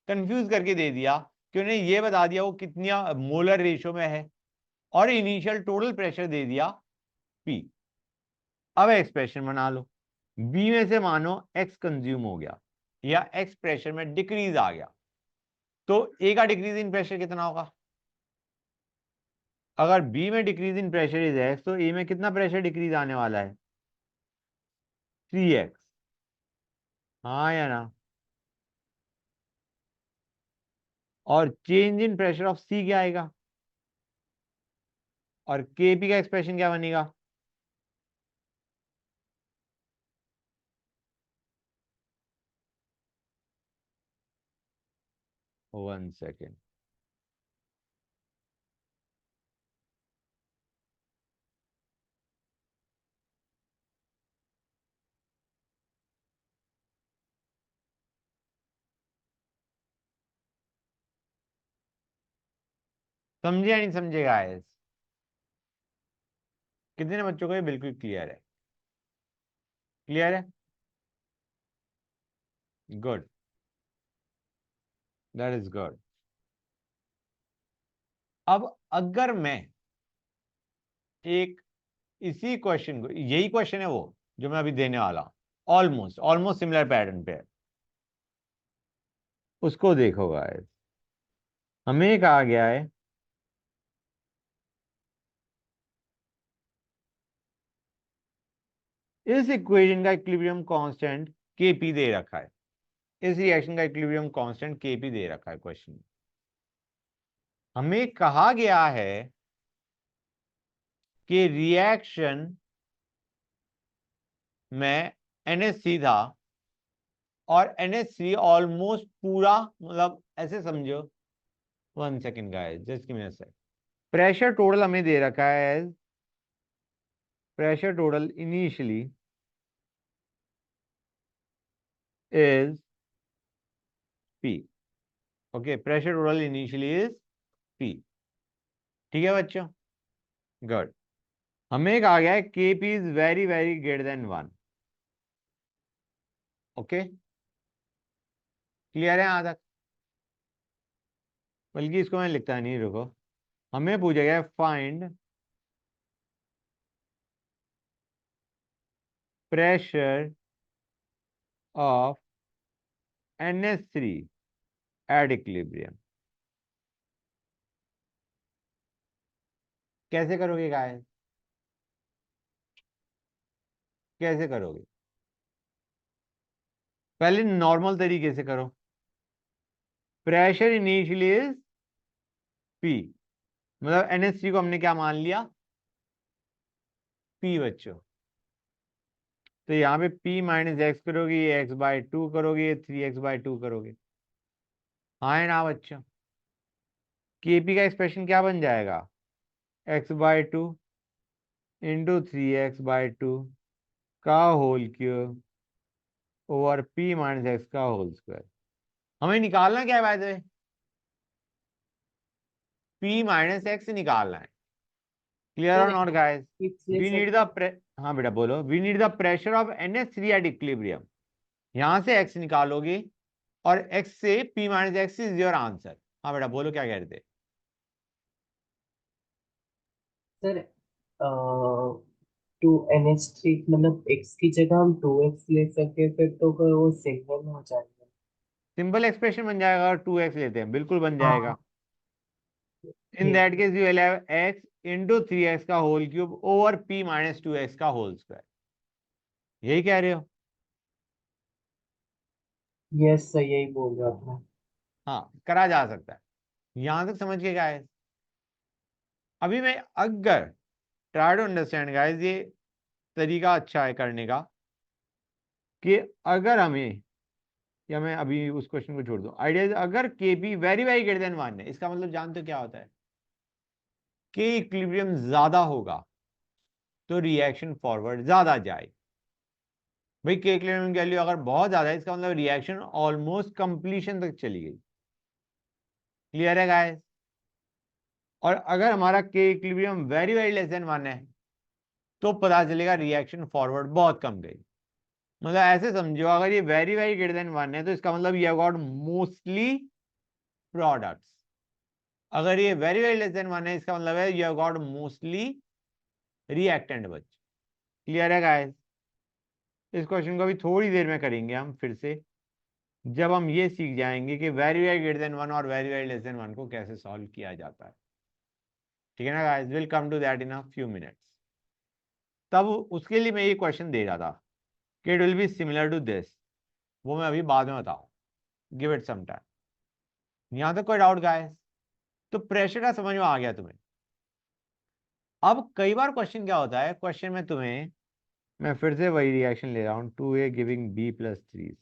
कंफ्यूज करके दे दिया कि उन्हें ये बता दिया वो कितनी मोलर रेशियो में है और इनिशियल टोटल प्रेशर दे दिया P। अब एक्सप्रेशन बना लो, B में से मानो X कंज्यूम हो गया या X प्रेशर में डिक्रीज आ गया, तो A का डिक्रीज इन प्रेशर कितना होगा? अगर B में decrease in pressure is X तो A में कितना प्रेशर डिक्रीज आने वाला है, 3x। हाँ या ना? और change in pressure of C क्या आएगा, और Kp का एक्सप्रेशन क्या बनेगा, वन सेकेंड, समझे या नहीं समझे गाइस? कितने बच्चों को ये बिल्कुल क्लियर है? क्लियर है, गुड, दैट इज गुड। अब अगर मैं एक इसी क्वेश्चन को, यही क्वेश्चन है वो जो मैं अभी देने वाला हूं, ऑलमोस्ट ऑलमोस्ट सिमिलर पैटर्न पे है, उसको देखो गाइस। हमें कहा गया है इस इक्वेशन का इक्विलिब्रियम कांस्टेंट Kp दे रखा है, इस रिएक्शन का इक्विलिब्रियम कांस्टेंट Kp दे रखा है क्वेश्चन में। हमें कहा गया है कि रिएक्शन में NH3 था और NH3 ऑलमोस्ट पूरा, मतलब ऐसे समझो, 1 second guys, just give me a second. Pressure total हमें दे रखा है as pressure total initially is P। Okay, pressure total initially is P। ठीक है बच्चों, गुड। हमें कहा गया है Kp is very very greater than 1। Okay, clear है यहां तक? बल्कि इसको मैं लिखता नहीं, रुको। हमें पूछा गया find pressure of NH3 at equilibrium. कैसे करोगे गाइस, कैसे करोगे? पहले नॉर्मल तरीके से करो। प्रेशर इनिशियली इज P, मतलब NH3 को हमने क्या मान लिया? P बच्चों। तो यहाँ पे P माइनस एक्स करोगे, ये x/2 करोगे, ये 3x/2 करोगे। हाँ है ना बच्चों? Kp का एक्सप्रेशन क्या बन जाएगा? x/2 इंटू 3x/2 का whole cube over P minus X का होल स्क्वायर। हमें निकालना क्या है by the way? P minus X निकालना है। क्लियर और सर नॉट गाइस? x ले वी नीड सकते द हाँ बेटा बोलो, we need the pressure of NH3 at equilibrium. यहां से x निकालोगे और x से P minus X is your answer. हाँ बेटा बोलो, क्या कह रहे थे? सर 2NH3 मतलब x की जगह हम 2x ले सके फिर तो वो सिंपल हो जाएगा। सिंपल एक्सप्रेशन बन जाएगा अगर 2x लेते हैं, बिल्कुल बन जाएगा। हाँ इन ठीक that case you will have x into 3x का whole cube over P minus 2x का होल स्क्वायर। यही कह रहे हो? यस सर यही बोल रहा था। हाँ, करा जा सकता है। यहां तक समझ के गाइस? अभी मैं अगर ट्राई टू अंडरस्टैंड गाइस, ये तरीका अच्छा है करने का कि अगर हमें, या मैं अभी उस क्वेश्चन को छोड़ दूं, आइडिया अगर Kp very very greater than 1 है, इसका मतलब जानते हो क्या होता है? K इक्विलिब्रियम ज्यादा होगा तो रिएक्शन फॉरवर्ड ज्यादा जाए। भाई K इक्विलिब्रियम की वैल्यू अगर बहुत ज्यादा है, इसका मतलब रिएक्शन ऑलमोस्ट कंप्लीशन तक चली गई। क्लियर है गाइस? और अगर हमारा K equilibrium very very less than 1 है तो पता चलेगा रिएक्शन फॉरवर्ड बहुत कम गई। मतलब ऐसे समझो, अगर ये वेरी वेरी ग्रेटर देन 1 है तो इसका मतलब ये गॉट मोस्टली प्रोडक्ट्स। अगर ये वेरी वेरी लेस देन 1 है, इसका मतलब है यू गॉट मोस्टली रिएक्टेंट बच। क्लियर है गाइस? इस क्वेश्चन को भी थोड़ी देर में करेंगे हम फिर से, जब हम ये सीख जाएंगे कि वेरी वेरी ग्रेटर देन 1 और वेरी वेरी लेस देन 1 को कैसे सॉल्व किया जाता है। ठीक है ना guys? Will come to that in a few minutes. तब उसके लिए मैं ये क्वेश्चन दे रहा था कि it will be similar to this, वो मैं अभी बाद में बताऊं। Give it some time. यहां तक कोई डाउट गाइस? तो प्रेशर का समझ में आ गया तुम्हें? अब कई बार क्वेश्चन क्या होता है, क्वेश्चन में तुम्हें, मैं फिर से वही रिएक्शन ले रहा हूं, 2a गिविंग B+3।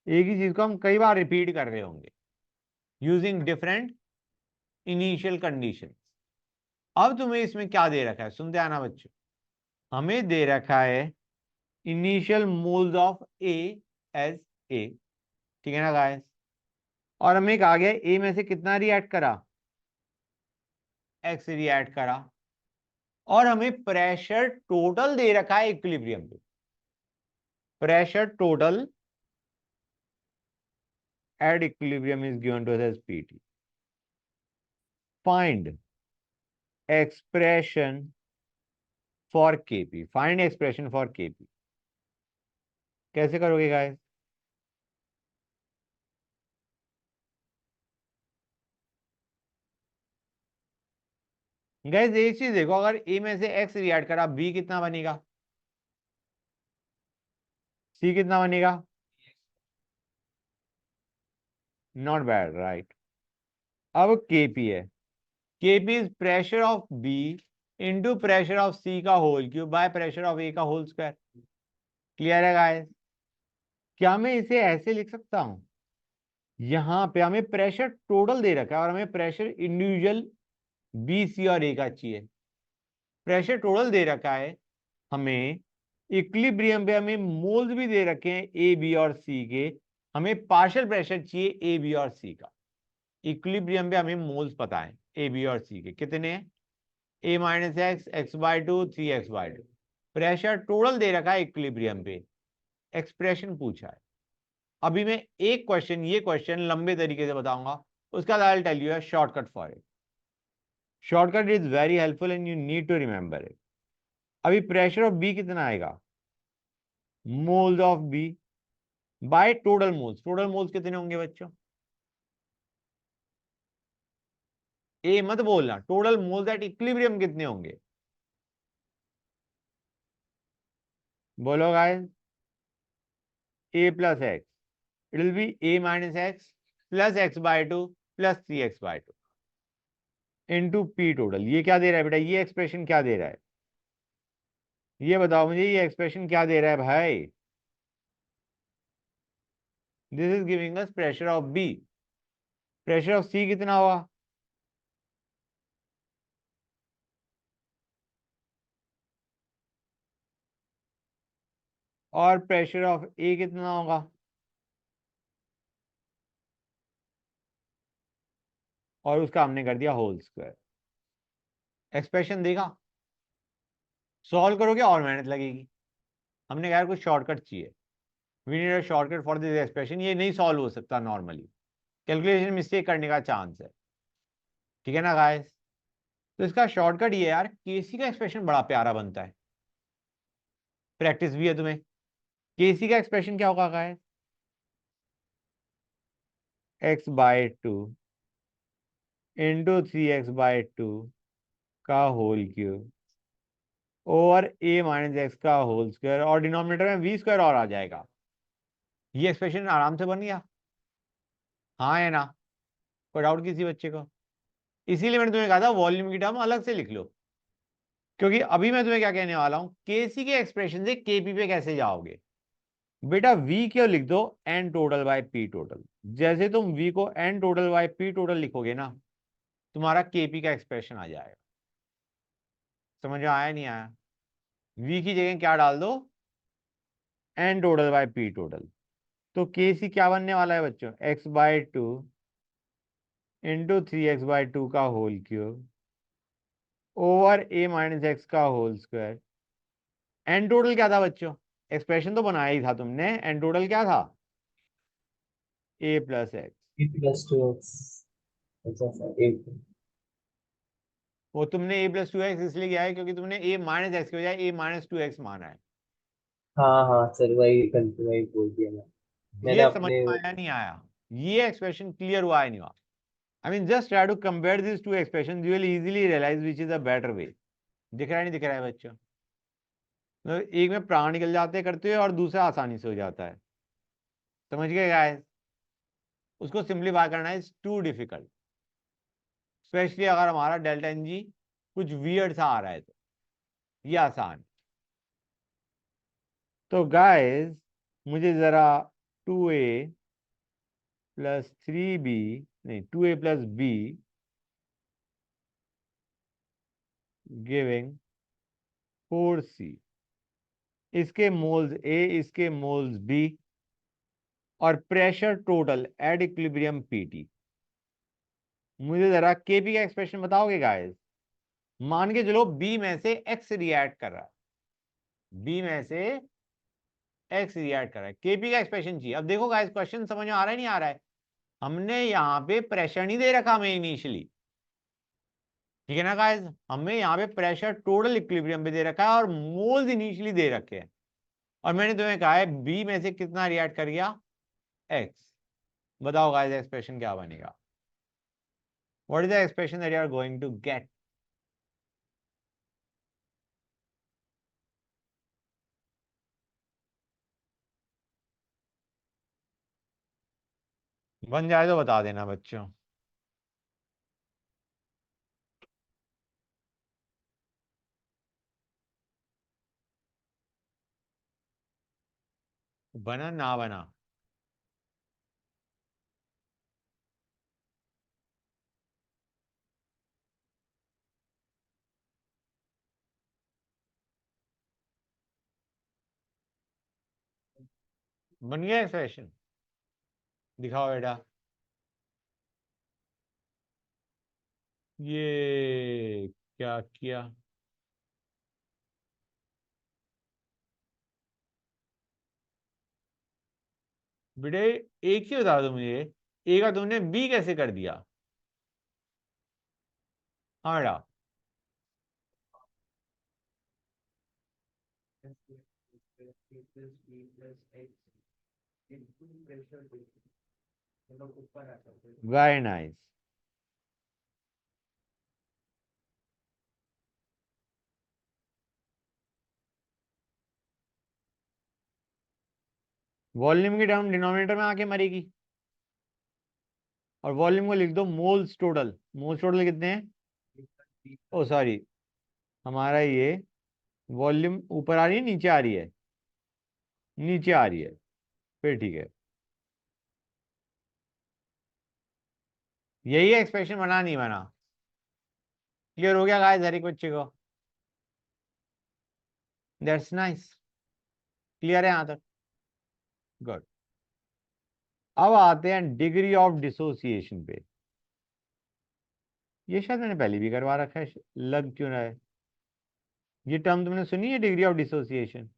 एक ही चीज को हम कई बार रिपीट कर रहे होंगे यूजिंग डिफरेंट इनिशियल कंडीशन। अब तुम्हें इसमें क्या दे रखा है, सुनते आना बच्चों। हमें दे रखा है initial moles of A as A. ठीक है ना गाइस? और हमें कहा गया ए में से कितना रिएक्ट करा? एक्स रिएक्ट करा। और हमें प्रेशर टोटल दे रखा है इक्विलिब्रियम पे। Pressure total at equilibrium is given to us as PT. Find expression for Kp. Find expression for Kp. कैसे करोगे गाइस? गाइस एक चीज देखो, अगर ए में से एक्स रिएक्ट करा बी कितना बनेगा, सी कितना बनेगा? Not bad, right. अब केपी है, KP is pressure of B into pressure of C का whole cube by pressure of A का होल स्क्वायर। क्लियर है गाइस? क्या मैं इसे ऐसे लिख सकता हूं? यहां पे हमें प्रेशर टोटल दे रखा है और हमें प्रेशर इंडिविजुअल बी सी और ए का चाहिए। प्रेशर टोटल दे रखा है हमें, इक्विलिब्रियम पे हमें मोल्स भी दे रखे हैं ए बी और सी के, हमें पार्शियल प्रेशर चाहिए ए बी और सी का। इक्विलिब्रियम पे हमें मोल्स पता है ए बी और सी के कितने हैं, A minus X, X by two, 3x/2। Pressure total दे रखा है इक्विलिब्रियम पे, एक्सप्रेशन पूछा है। अभी मैं एक क्वेश्चन, ये क्वेश्चन लंबे तरीके से बताऊंगा, उसका I will tell you a shortcut for it. Shortcut is very helpful and you need to remember it. अभी प्रेशर ऑफ बी कितना आएगा, moles of B by total moles. Total moles कितने होंगे बच्चों? ए मत बोलना, टोटल मोल्स एट इक्विलिब्रियम कितने होंगे? बोलो guys. A plus x, it will B A minus x plus x by two plus 3x/2 into P total. ये क्या दे रहा है बेटा, ये एक्सप्रेशन क्या दे रहा है? ये बताओ मुझे, ये एक्सप्रेशन क्या दे रहा है भाई? This is giving us pressure of B. Pressure of C कितना हुआ? और प्रेशर ऑफ ए कितना होगा? और उसका हमने कर दिया होल स्क्वायर। एक्सप्रेशन देखा? सॉल्व करोगे और मेहनत लगेगी। हमने कहा कुछ शॉर्टकट चाहिए, we need a shortcut for this expression. ये नहीं सॉल्व हो सकता नॉर्मली, कैलकुलेशन मिस्टेक करने का चांस है। ठीक है ना गाइस? तो इसका शॉर्टकट ये यार, केसी का एक्सप्रेशन बड़ा प्यारा बनता है, प्रैक्टिस भी है तुम्हें। केसी का एक्सप्रेशन क्या होगा गाइस? x/2 इंटू 3x/2 का whole cube over A minus X का होल स्क्वायर, और डिनोमिनेटर में वी स्क्वायर और आ जाएगा। ये एक्सप्रेशन आराम से बन गया, हाँ है ना? कोई डाउट किसी बच्चे को? इसीलिए मैंने तुम्हें कहा था वॉल्यूम की टर्म अलग से लिख लो, क्योंकि अभी मैं तुम्हें क्या कहने वाला हूं, केसी के एक्सप्रेशन से केपी पे कैसे जाओगे। बेटा v क्यों लिख दो N total by P total. जैसे तुम v को N total by P total लिखोगे ना, तुम्हारा केपी का एक्सप्रेशन आ जाएगा। समझ में आया नहीं आया? v की जगह क्या डाल दो, N total by P total. तो केसी क्या बनने वाला है बच्चों, x/2 इंटू 3x/2 का whole cube over A minus X का होल स्क्वायर। एन टोटल क्या था बच्चों? एक्सप्रेशन तो बनाया ही था तुमने, एन टोटल क्या था? ए प्लस एक्स। ए प्लस टू एक्स। अच्छा सर एक। वो तुमने ए प्लस टू एक्स इसलिए किया है क्योंकि तुमने ए माइनस एक्स के बजाय ए माइनस टू एक्स माना है। हाँ हाँ सर वही बोल दिया मैंने ये समझ अपने। में आया नहीं आया? ये एक्सप्रेशन क्लियर हुआ है नहीं हुआ? I mean just try to compare this two expression, you will easily realise which is a better way. दिख रहा है नहीं दिख रहा है बच्चों? मतलब एक में प्राण निकल जाते करते हुए और दूसरा आसानी से हो जाता है। समझ गए गाइस? उसको सिंप्लीफाई करना इज टू डिफिकल्ट, स्पेशली अगर हमारा डेल्टा एन जी कुछ वियर्ड सा आ रहा है तो ये आसान। तो गाइस मुझे जरा 2a प्लस 3b, नहीं 2a plus b giving 4c, इसके मोल्स a, इसके मोल्स b, और pressure total at equilibrium PT. मुझे जरा केपी का एक्सप्रेशन बताओगे गाइस? मान के चलो बी में से एक्स रिएक्ट कर रहा है, बी में से एक्स रिएक्ट कर रहा है, केपी का एक्सप्रेशन चाहिए। अब देखो गाइस क्वेश्चन समझ में आ रहा है नहीं आ रहा है? हमने यहाँ पे प्रेशर नहीं दे रखा हमें इनिशियली, ठीक है ना गाइस? हमें यहाँ पे प्रेशर टोटल इक्विलिब्रियम पे दे रखा है और मोल्स इनिशियली दे रखे हैं, और मैंने तुम्हें कहा है बी में से कितना रिएक्ट कर गया, एक्स। बताओ गाइस एक्सप्रेशन क्या बनेगा? What is the expression that you are going to get? बन जाए तो बता देना बच्चों। बना ना बना। बन गया एक्सप्रेशन, दिखाओ बेटा। ये क्या किया? बेटे एक ही बता दो मुझे, ए का तुमने बी कैसे कर दिया? हाँ बेटा। Very nice. वॉल्यूम की टर्म डिनोमिनेटर में आके मरेगी, और वॉल्यूम को लिख दो मोल्स टोटल। मोल्स टोटल कितने हैं? ओ सॉरी, हमारा ये वॉल्यूम ऊपर आ रही है नीचे आ रही है? नीचे आ रही है, फिर ठीक है। यही एक्सप्रेशन बना नहीं बना? क्लियर हो गया गाइस हर एक बच्चे को? That's nice. क्लियर है यहां तक? गुड। अब आते हैं डिग्री ऑफ डिसोसिएशन पे। ये शायद मैंने पहले भी करवा रखा है, लग क्यों रहा है? ये टर्म तुमने सुनी है, डिग्री ऑफ डिसोसिएशन?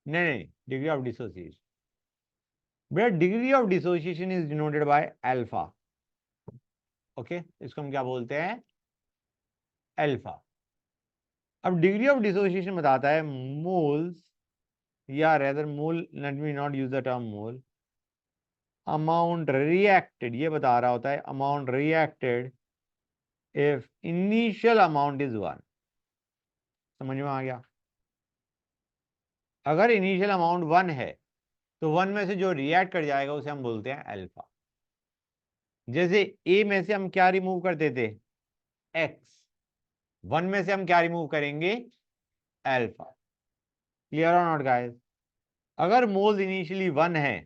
नहीं नहीं, डिग्री ऑफ डिसोसिएशन, बेटा degree of dissociation is denoted by alpha. Okay, इसको हम क्या बोलते हैं? अल्फा। अब डिग्री ऑफ डिसोसिएशन बताता है मोल्स, या rather mole, let me not use the term mole, amount reacted, ये बता रहा होता है amount reacted if initial amount is 1। समझ में आ गया? अगर इनिशियल अमाउंट 1 है तो 1 में से जो रिएक्ट कर जाएगा उसे हम बोलते हैं अल्फा। जैसे ए में से हम क्या रिमूव करते थे? एक्स। 1 में से हम क्या रिमूव करेंगे? अल्फा। क्लियर और नॉट गाइस? अगर मोल्स इनिशियली 1 है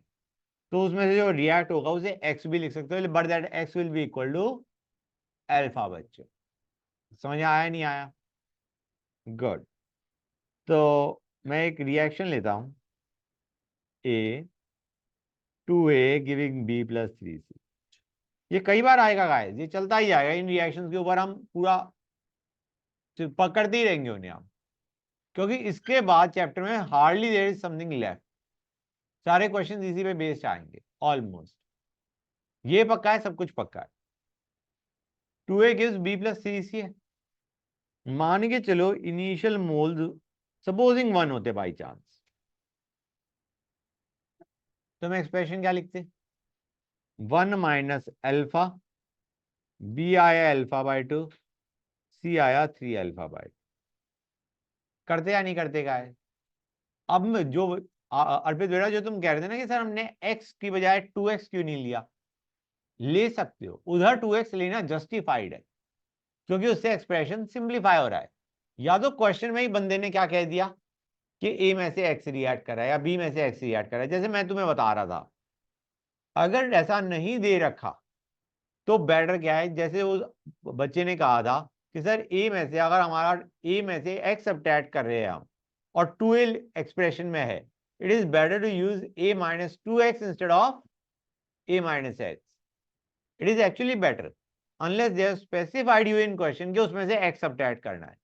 तो उसमें से जो रिएक्ट होगा उसे एक्स भी लिख सकते हो, but that X will be equal to alpha. बच्चों समझ में आया नहीं आया? गुड। तो मैं एक रिएक्शन लेता हूं, ए 2a गिविंग b+3c। ये कई बार आएगा गाइस, ये चलता ही आएगा, इन रिएक्शंस के ऊपर हम पूरा पकड़ते ही रहेंगे उन्हें हम, क्योंकि इसके बाद चैप्टर में hardly there is something left. सारे क्वेश्चन इसी पे बेस्ड आएंगे ऑलमोस्ट। ये पक्का है, सब कुछ पक्का है। 2a गिव्स b+3c है। मान के चलो इनिशियल मोल्स सपोजिंग 1 होते बाई चांस, तो हम एक्सप्रेशन क्या लिखते? 1 माइनस अल्फा, बी आया अल्फा/2, सी आया 3 अल्फा/2। करते या नहीं करते का है? अब जो अर्पित बेटा, जो तुम कह रहे थे ना कि सर हमने x की बजाय 2x क्यों नहीं लिया, ले सकते हो, उधर 2x लेना जस्टिफाइड है क्योंकि उससे एक्सप्रेशन सिंप्लीफाई हो रहा है। या तो क्वेश्चन में ही बंदे ने क्या कह दिया कि a में से x रिएक्ट कर रहा है या b में से x रिएक्ट कर रहा है, जैसे मैं तुम्हें बता रहा था। अगर ऐसा नहीं दे रखा तो बेटर क्या है, जैसे उस बच्चे ने कहा था कि सर a में से अगर हमारा a में से x सब्ट्रैक्ट कर रहे हैं हम और 2a एक्सप्रेशन में है, it is better to use a-2x instead of a-x। It is actually better unless they have specified you in question कि उसमें से x सब्ट्रैक्ट करना है।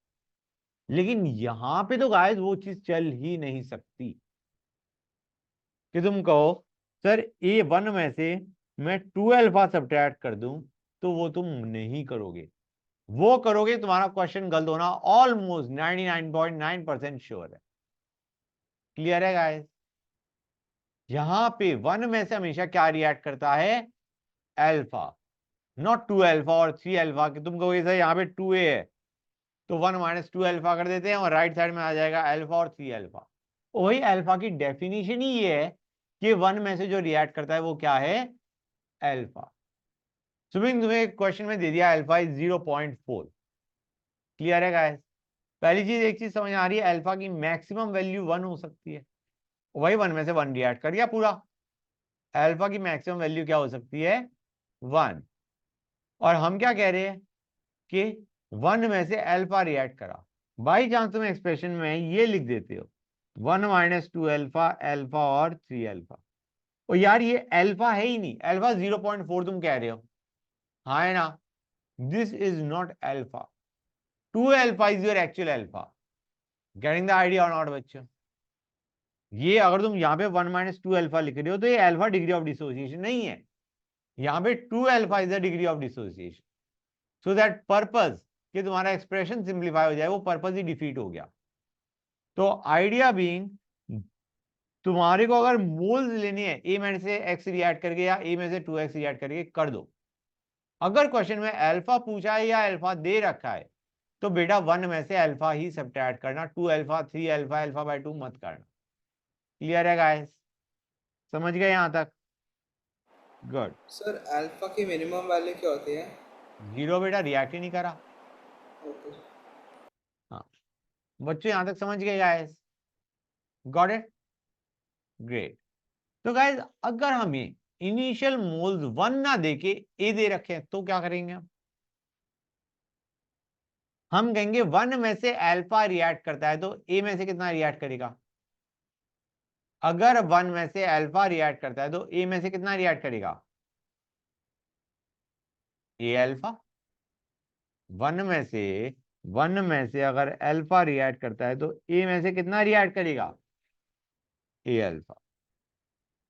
लेकिन यहां पे तो गाइस वो चीज चल ही नहीं सकती कि तुम कहो सर a1 में से मैं 2 अल्फा सब्ट्रैक्ट कर दूं, तो वो तुम नहीं करोगे। वो करोगे तुम्हारा क्वेश्चन गलत होना ऑलमोस्ट 99.9% श्योर है। क्लियर है गाइस? यहां पे 1 में से हमेशा क्या रिएक्ट करता है? अल्फा, नॉट 2 अल्फा और 3 अल्फा। कि तुम कहोगे सर यहाँ पे 2a है तो 1 - 2 अल्फा कर देते हैं और राइट साइड में आ जाएगा अल्फा और 3 अल्फा। वही अल्फा की डेफिनेशन ही ये है कि 1 में से जो रिएक्ट करता है वो क्या है, अल्फा। तुम्हें क्वेश्चन में दे दिया अल्फा इज 0.4। क्लियर है गाइस? पहली चीज, एक चीज समझ आ रही है, अल्फा की मैक्सिमम वैल्यू 1 हो सकती है, वही 1 में से 1 रिएक्ट कर गया पूरा। अल्फा की मैक्सिमम वैल्यू क्या हो सकती है, 1। और हम क्या कह रहे हैं कि 1 में से अल्फा रिएक्ट करा। बाई चांस तुम एक्सप्रेशन में ये लिख देते हो 1 माइनस 2 अल्फा, अल्फा और 3 अल्फा। और यार ये अल्फा है ही नहीं, अल्फा 0.4 तुम कह रहे हो, हाँ है ना? This is not alpha, 2 alpha is your actual alpha. Getting the idea और नॉट बच्चों? ये अगर तुम यहाँ पे 1 माइनस 2 अल्फा लिख रहे हो तो ये अल्फा डिग्री ऑफ डिसोसिएशन नहीं है, यहाँ पे 2 alpha is the degree of dissociation. So that purpose कि तुम्हारा एक्सप्रेशन सिंप्लीफाई हो जाए, वो पर्पज ही डिफीट हो गया। तो आइडिया बीइंग, तुम्हारे को अगर मोल्स लेनी है, ए में से एक्स रिएक्ट करके या ए में से 2x रिएक्ट करके कर दो। अगर क्वेश्चन में अल्फा पूछा है या अल्फा दे रखा है तो बेटा 1 में से अल्फा ही सब्ट्रैक्ट करना, 2 अल्फा, 3 अल्फा, अल्फा बाय 2 मत करना। क्लियर है गाइस? समझ गए यहां तक? गुड। सर अल्फा की मिनिमम वैल्यू क्या होती है? 0 बेटा, रिएक्ट ही नहीं करा। ओके। हाँ बच्चों, यहां तक समझ गए गाइस? Got it? ग्रेट। तो गाइस अगर हमें इनिशियल मोल्स 1 ना देके ए दे रखे तो क्या करेंगे हम कहेंगे 1 में से अल्फा रिएक्ट करता है तो ए में से कितना रिएक्ट करेगा। अगर 1 में से अल्फा रिएक्ट करता है तो ए में से कितना रिएक्ट करेगा, ए अल्फा। 1 में से 1 में से अगर अल्फा रिएक्ट करता है तो ए में से कितना रिएक्ट करेगा, ए अल्फा।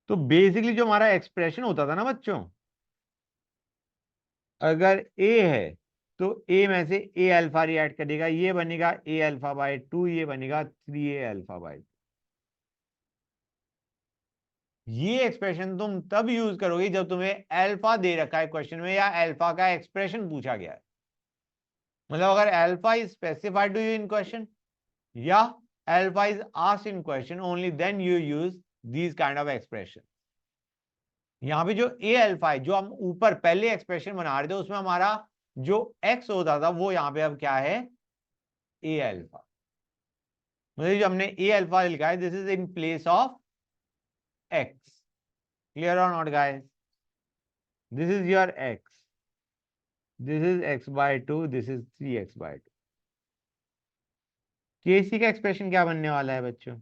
तो बेसिकली जो हमारा एक्सप्रेशन होता था ना बच्चों, अगर ए है तो ए में से ए अल्फा रिएक्ट करेगा, ये बनेगा ए अल्फा बाय 2, ये बनेगा 3 ए अल्फा बाय 2। ये एक्सप्रेशन तुम तब यूज करोगे जब तुम्हें अल्फा दे रखा है क्वेश्चन में या अल्फा का एक्सप्रेशन पूछा गया है। मतलब अगर alpha is specified to you in question या alpha is asked in question, only then you use these kind of expression. यहां पे जो ए अल्फा है, जो हम ऊपर पहले एक्सप्रेशन बना रहे थे उसमें हमारा जो एक्स होता था वो यहां पे अब क्या है, ए अल्फा। मतलब जो हमने ए अल्फा लिखा है, this is in place of X. Clear और not guys? This is your X, this is x by 2, this is 3x by 2। KC का एक्सप्रेशन क्या बनने वाला है बच्चों?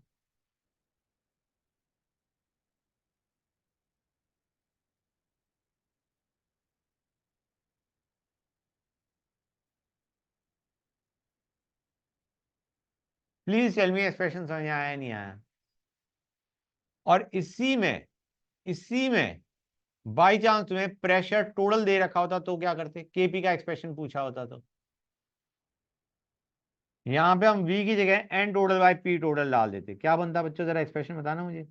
प्लीज टेल मी, एक्सप्रेशन समझ आया नहीं आया? और इसी में बाई चांस तुम्हें प्रेशर टोटल दे रखा होता तो क्या करते, केपी का एक्सप्रेशन पूछा होता तो यहां पे हम v की जगह n total by p total डाल देते, क्या बनता बच्चों, जरा एक्सप्रेशन बताना मुझे।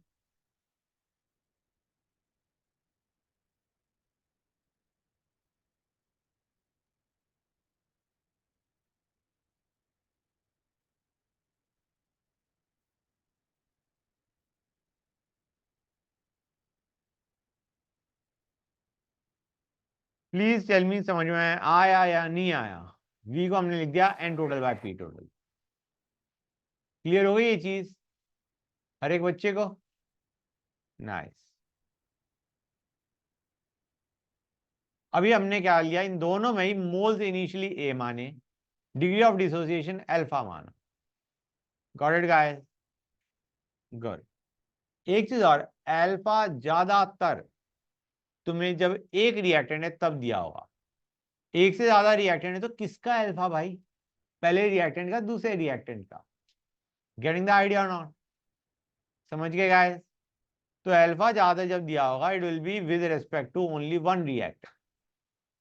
प्लीज टेल मी, समझ में आया या नहीं आया? v को हमने लिख दिया n total by p total. Clear हो गई ये चीज हर एक बच्चे को? नाइस। अभी हमने क्या लिया, इन दोनों में ही मोल्स इनिशियली ए माने, डिग्री ऑफ डिसोसिएशन अल्फा माना। Got it guys? गुड। एक चीज और, अल्फा ज्यादातर तुम्हें जब एक रिएक्टेंट है तब दिया होगा, एक से ज्यादा रिएक्टेंट है तो किसका अल्फा भाई, पहले रिएक्टेंट का दूसरे रिएक्टेंट का। गेटिंग द आइडिया और नॉट? समझ गए गाइस? तो अल्फा ज्यादा जब दिया होगा it will be with respect to only one react.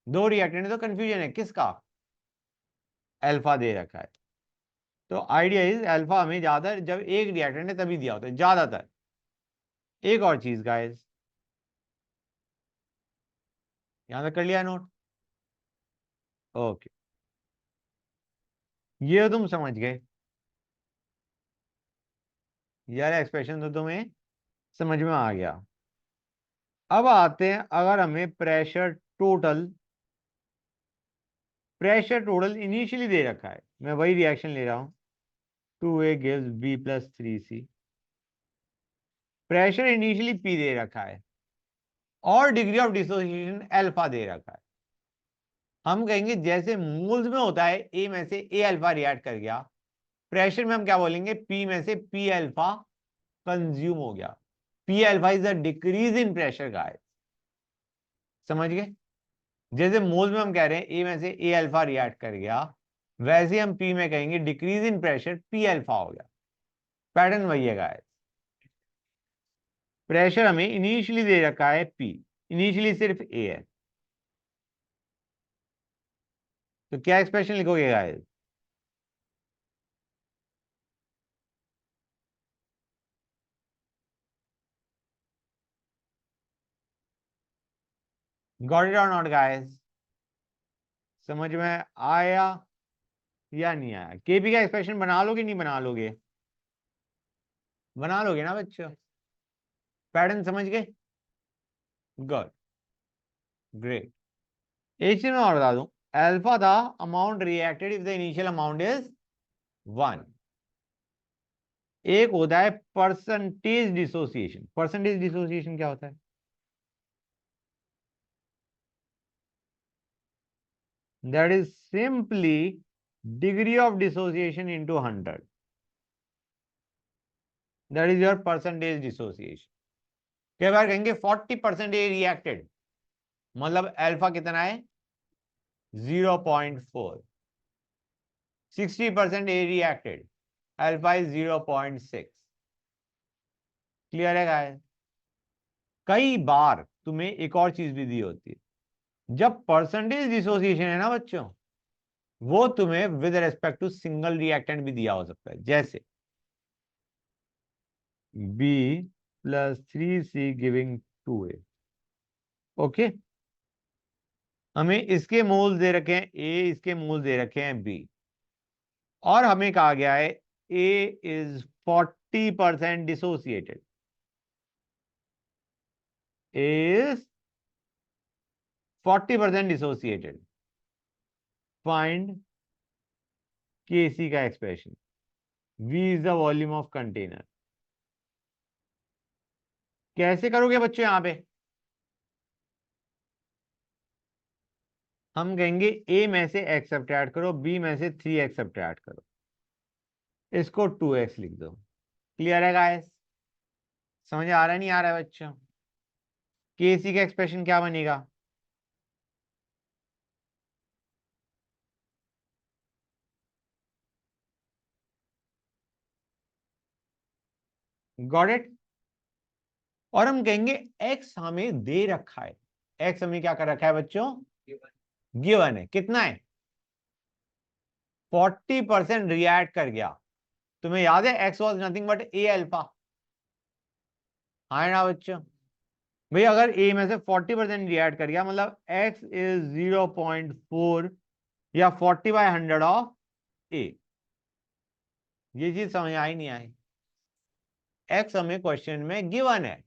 दो रिएक्टेंट है तो कंफ्यूजन है किसका, अल्फा दे रखा है। तो आइडिया इज अल्फा हमें ज्यादा जब एक रिएक्टेंट है तभी दिया होता है ज्यादातर। एक और चीज गाइस, यहां तक कर लिया नोट? ओके, ये तुम समझ गए यार, एक्सप्रेशन तो तुम्हें समझ में आ गया। अब आते हैं, अगर हमें प्रेशर टोटल इनिशियली दे रखा है, मैं वही रिएक्शन ले रहा हूं, 2A gives B plus 3C। Pressure initially P दे रखा है और डिग्री ऑफ डिसोसिएशन अल्फा दे रखा है। हम कहेंगे जैसे मोल्स में होता है, ए में से ए अल्फा रिएक्ट कर गया, प्रेशर में हम क्या बोलेंगे, पी में से पी अल्फा कंज्यूम हो गया। P alpha is a decrease in pressure guys, समझ गए। जैसे मोल्स में हम कह रहे हैं ए में से ए अल्फा रिएक्ट कर गया, वैसे हम पी में कहेंगे decrease in pressure P alpha हो गया। पैटर्न वही है गाइस। प्रेशर हमें इनिशियली दे रखा है पी, इनिशियली सिर्फ ए है, तो क्या एक्सप्रेशन लिखोगे गाइस? गॉट इट और नॉट गाइस? समझ में आया या नहीं आया? केपी का एक्सप्रेशन बना लोगे नहीं बना लोगे? बना लोगे ना बच्चों? पैटर्न समझ गए? Good, great. एक चीज मैं और बता दूं, अल्फा था amount reacted if the initial amount is 1। एक होता है परसेंटेज डिसोसिएशन। परसेंटेज डिसोसिएशन क्या होता है? That is simply degree of dissociation into 100। That is your percentage dissociation. कई बार कहेंगे 40% रिएक्टेड, मतलब अल्फा कितना है? 0.4। 60% ए रिएक्टेड, अल्फा इज 0.6। क्लियर है गाइस? कई बार तुम्हें एक और चीज भी दी होती है, जब परसेंटेज डिसोसिएशन है ना बच्चों, वो तुम्हें with respect to single reactant भी दिया हो सकता है, जैसे B plus 3C giving 2A। Okay, हमें इसके मोल्स दे रखे हैं A, इसके मोल्स दे रखे हैं B, और हमें कहा गया है A is 40% dissociated. A is 40% dissociated. Find Kc का expression. V is the volume of container. कैसे करोगे बच्चों? यहां पे हम कहेंगे A में से x सब्ट्रैक्ट करो, B में से 3x सब्ट्रैक्ट करो, इसको 2x लिख दो। क्लियर है गाइस? समझ आ रहा है नहीं आ रहा है बच्चों? Kc का एक्सप्रेशन क्या बनेगा? Got it? और हम कहेंगे x हमें दे रखा है, x हमें क्या कर रखा है बच्चों? गिवन है। कितना है? 40% रिएक्ट कर गया। तुम्हें याद है x was nothing but A alpha. हाँ ना बच्चों? भाई अगर a में से 40% रिएक्ट कर गया, मतलब x इज 0.4 या 40/100 ऑफ a। ये चीज समझ आई नहीं आई? x हमें क्वेश्चन में गिवन है,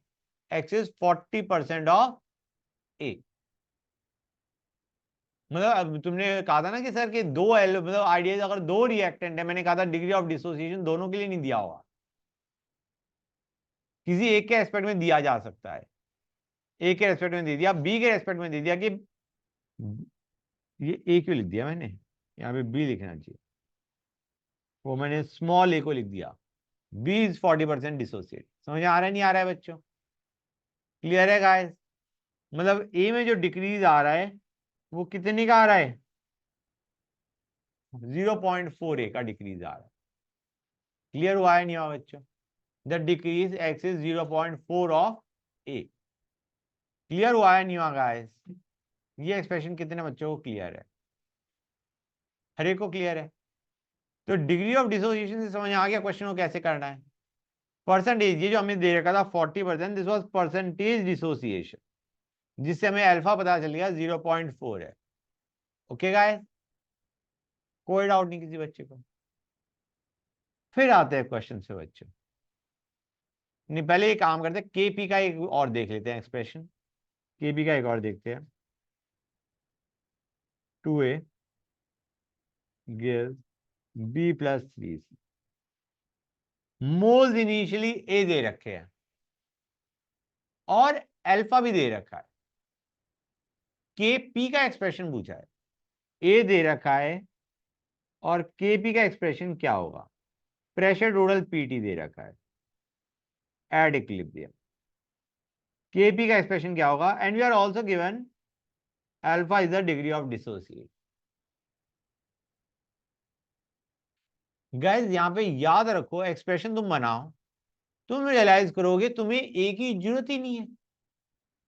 x इज 40% ऑफ a। मतलब अब तुमने कहा था ना कि सर कि दो एल मतलब आइडियाज, अगर दो रिएक्टेंट है, मैंने कहा था डिग्री ऑफ डिसोसिएशन दोनों के लिए नहीं दिया होगा, किसी एक के एस्पेक्ट में दिया जा सकता है। ए के रेस्पेक्ट में दे दिया, बी के रेस्पेक्ट में दे दिया कि ये ए क्यों लिख दिया मैंने, यहाँ पे बी लिखना चाहिए, वो मैंने स्मॉल ए को लिख दिया। B is 40% dissociate. समझ आ रहा है नहीं आ रहा है बच्चों? क्लियर है गाइस? मतलब ए में जो डिक्रीज आ रहा है वो कितने का आ रहा है? 0.4 ए का डिक्रीज आ रहा है। क्लियर हुआ है नहीं हुआ बच्चों? The decrease x is 0.4 of A. Clear हुआ है नहीं हुआ गाइस? ये एक्सप्रेशन कितने बच्चों को क्लियर है? हर एक को क्लियर है? तो डिग्री ऑफ डिसोसिएशन से समझ आ गया क्वेश्चन को कैसे करना है। परसेंटेज, ये जो हमें दे रखा था 40%, दिस वाज परसेंटेज डिसोसिएशन, जिससे हमें अल्फा पता चल गया 0.4 है। Okay guys? कोई डाउट नहीं किसी बच्चे को? फिर आते हैं क्वेश्चन से बच्चों। नहीं, पहले ये काम करते हैं, केपी का एक और देख लेते हैं एक्सप्रेशन, केपी का एक और देखते हैं। 2a gives b plus 3c। Moles initially A दे रखे हैं और अल्फा भी दे रखा है। के पी का एक्सप्रेशन पूछा है, ए दे रखा है और के पी का एक्सप्रेशन क्या होगा। प्रेशर टोटल पीटी दे रखा है एट इक्विलिब्रियम। के पी का एक्सप्रेशन क्या होगा, and we are also given alpha is the degree of dissociate. Guys यहां पे याद रखो, एक्सप्रेशन तुम बनाओ, तुम रियलाइज करोगे तुम्हें ए की जरूरत ही नहीं है,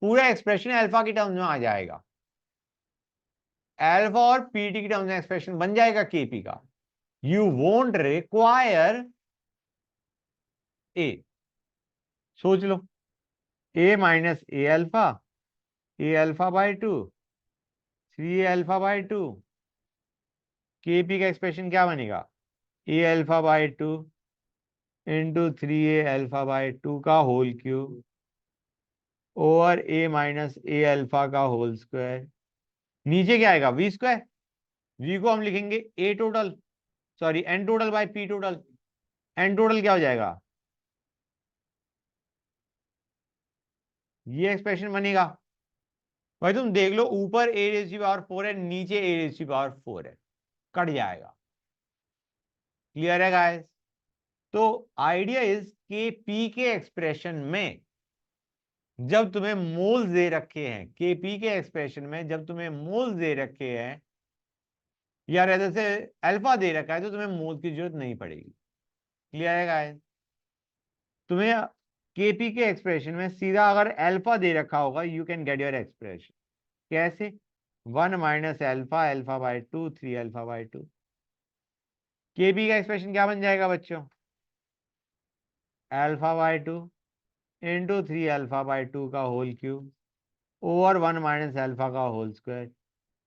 पूरा एक्सप्रेशन अल्फा की टर्म्स में आ जाएगा। अल्फा और पीटी की टर्म्स में एक्सप्रेशन बन जाएगा केपी का। You won't require A. सोच लो, A minus A alpha by 2, 3 alpha by 2। KP का एक्सप्रेशन क्या बनेगा, A alpha by 2 into 3 alpha by 2 का whole cube over A minus A alpha का होल स्क्वायर। नीचे क्या आएगा, वी स्क्वायर। वी को हम लिखेंगे A total, sorry N total by P total. N total क्या हो जाएगा, ये एक्सप्रेशन बनेगा। भाई तुम देख लो, ऊपर ए रेज़ की पावर 4 है, नीचे ए रेज़ की पावर 4 है, कट जाएगा। क्लियर है गाइस। तो आइडिया इज के पी के एक्सप्रेशन में जब तुम्हें मोल्स दे रखे हैं, के पी के एक्सप्रेशन में जब तुम्हें मोल्स दे रखे हैं या जैसे अल्फा दे रखा है, तो तुम्हें मोल्स की जरूरत नहीं पड़ेगी। क्लियर है गाइस। तुम्हें केपी के एक्सप्रेशन में सीधा अगर अल्फा दे रखा होगा, you can get your expression. कैसे, 1 minus alpha alpha by 2, 3 alpha by 2। KP का एक्सप्रेशन क्या बन जाएगा बच्चों, alpha by 2 into 3 alpha by 2 का whole cube over 1 minus alpha का whole square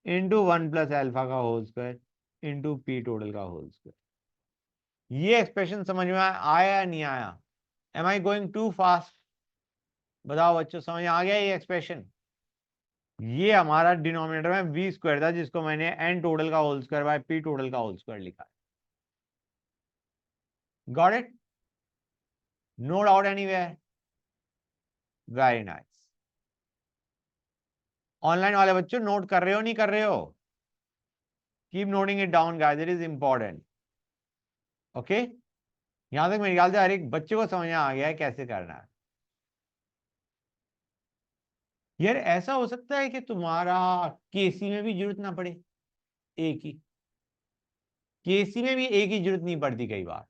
into 1 plus alpha का whole square into P total का होल स्क्वायर। ये एक्सप्रेशन समझ में आया या नहीं आया, am I going to fast? बताओ बच्चों, समझ आ गया ये एक्सप्रेशन? ये हमारा डिनोमिनेटर में वी स्क्वायर था, जिसको मैंने एन टोटल का whole square by P total का होल स्क्वायर लिखा है। Got it? No doubt anywhere? Very nice. Online वाले बच्चों नोट कर रहे हो नहीं कर रहे हो? Keep noting it down guys, it is important. Okay, यहां तक मेरे ख्याल से हर एक बच्चे को समझ आ गया है कैसे करना है। यार ऐसा हो सकता है कि तुम्हारा केसी में भी जरूरत ना पड़े ए की, केसी में भी ए की जरूरत नहीं पड़ती कई बार।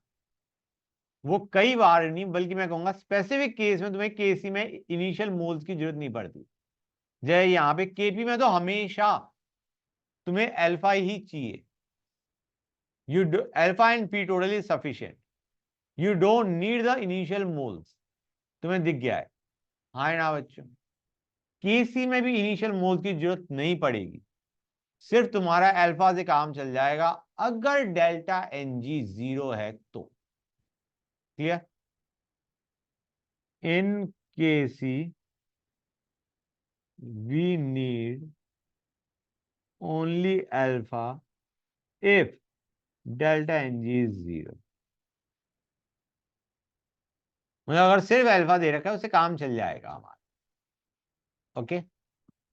वो कई बार नहीं, बल्कि मैं कहूंगा स्पेसिफिक केस में तुम्हें केसी में इनिशियल मोल्स की जरूरत नहीं पड़ती। जय यहाँ पे केपी में तो हमेशा तुम्हें अल्फा ही चाहिए। You alpha and P total is sufficient, you don't need the initial moles. तुम्हें दिख गया है? हाँ ना बच्चों, केसी में भी इनिशियल मोल्स की जरूरत नहीं पड़ेगी, सिर्फ तुम्हारा अल्फा से काम चल जाएगा अगर डेल्टा एन जी 0 है तो। Clear? In KC we need only alpha if delta ng is 0। मतलब अगर सिर्फ अल्फा दे रखा है उससे काम चल जाएगा हमारा। ओके,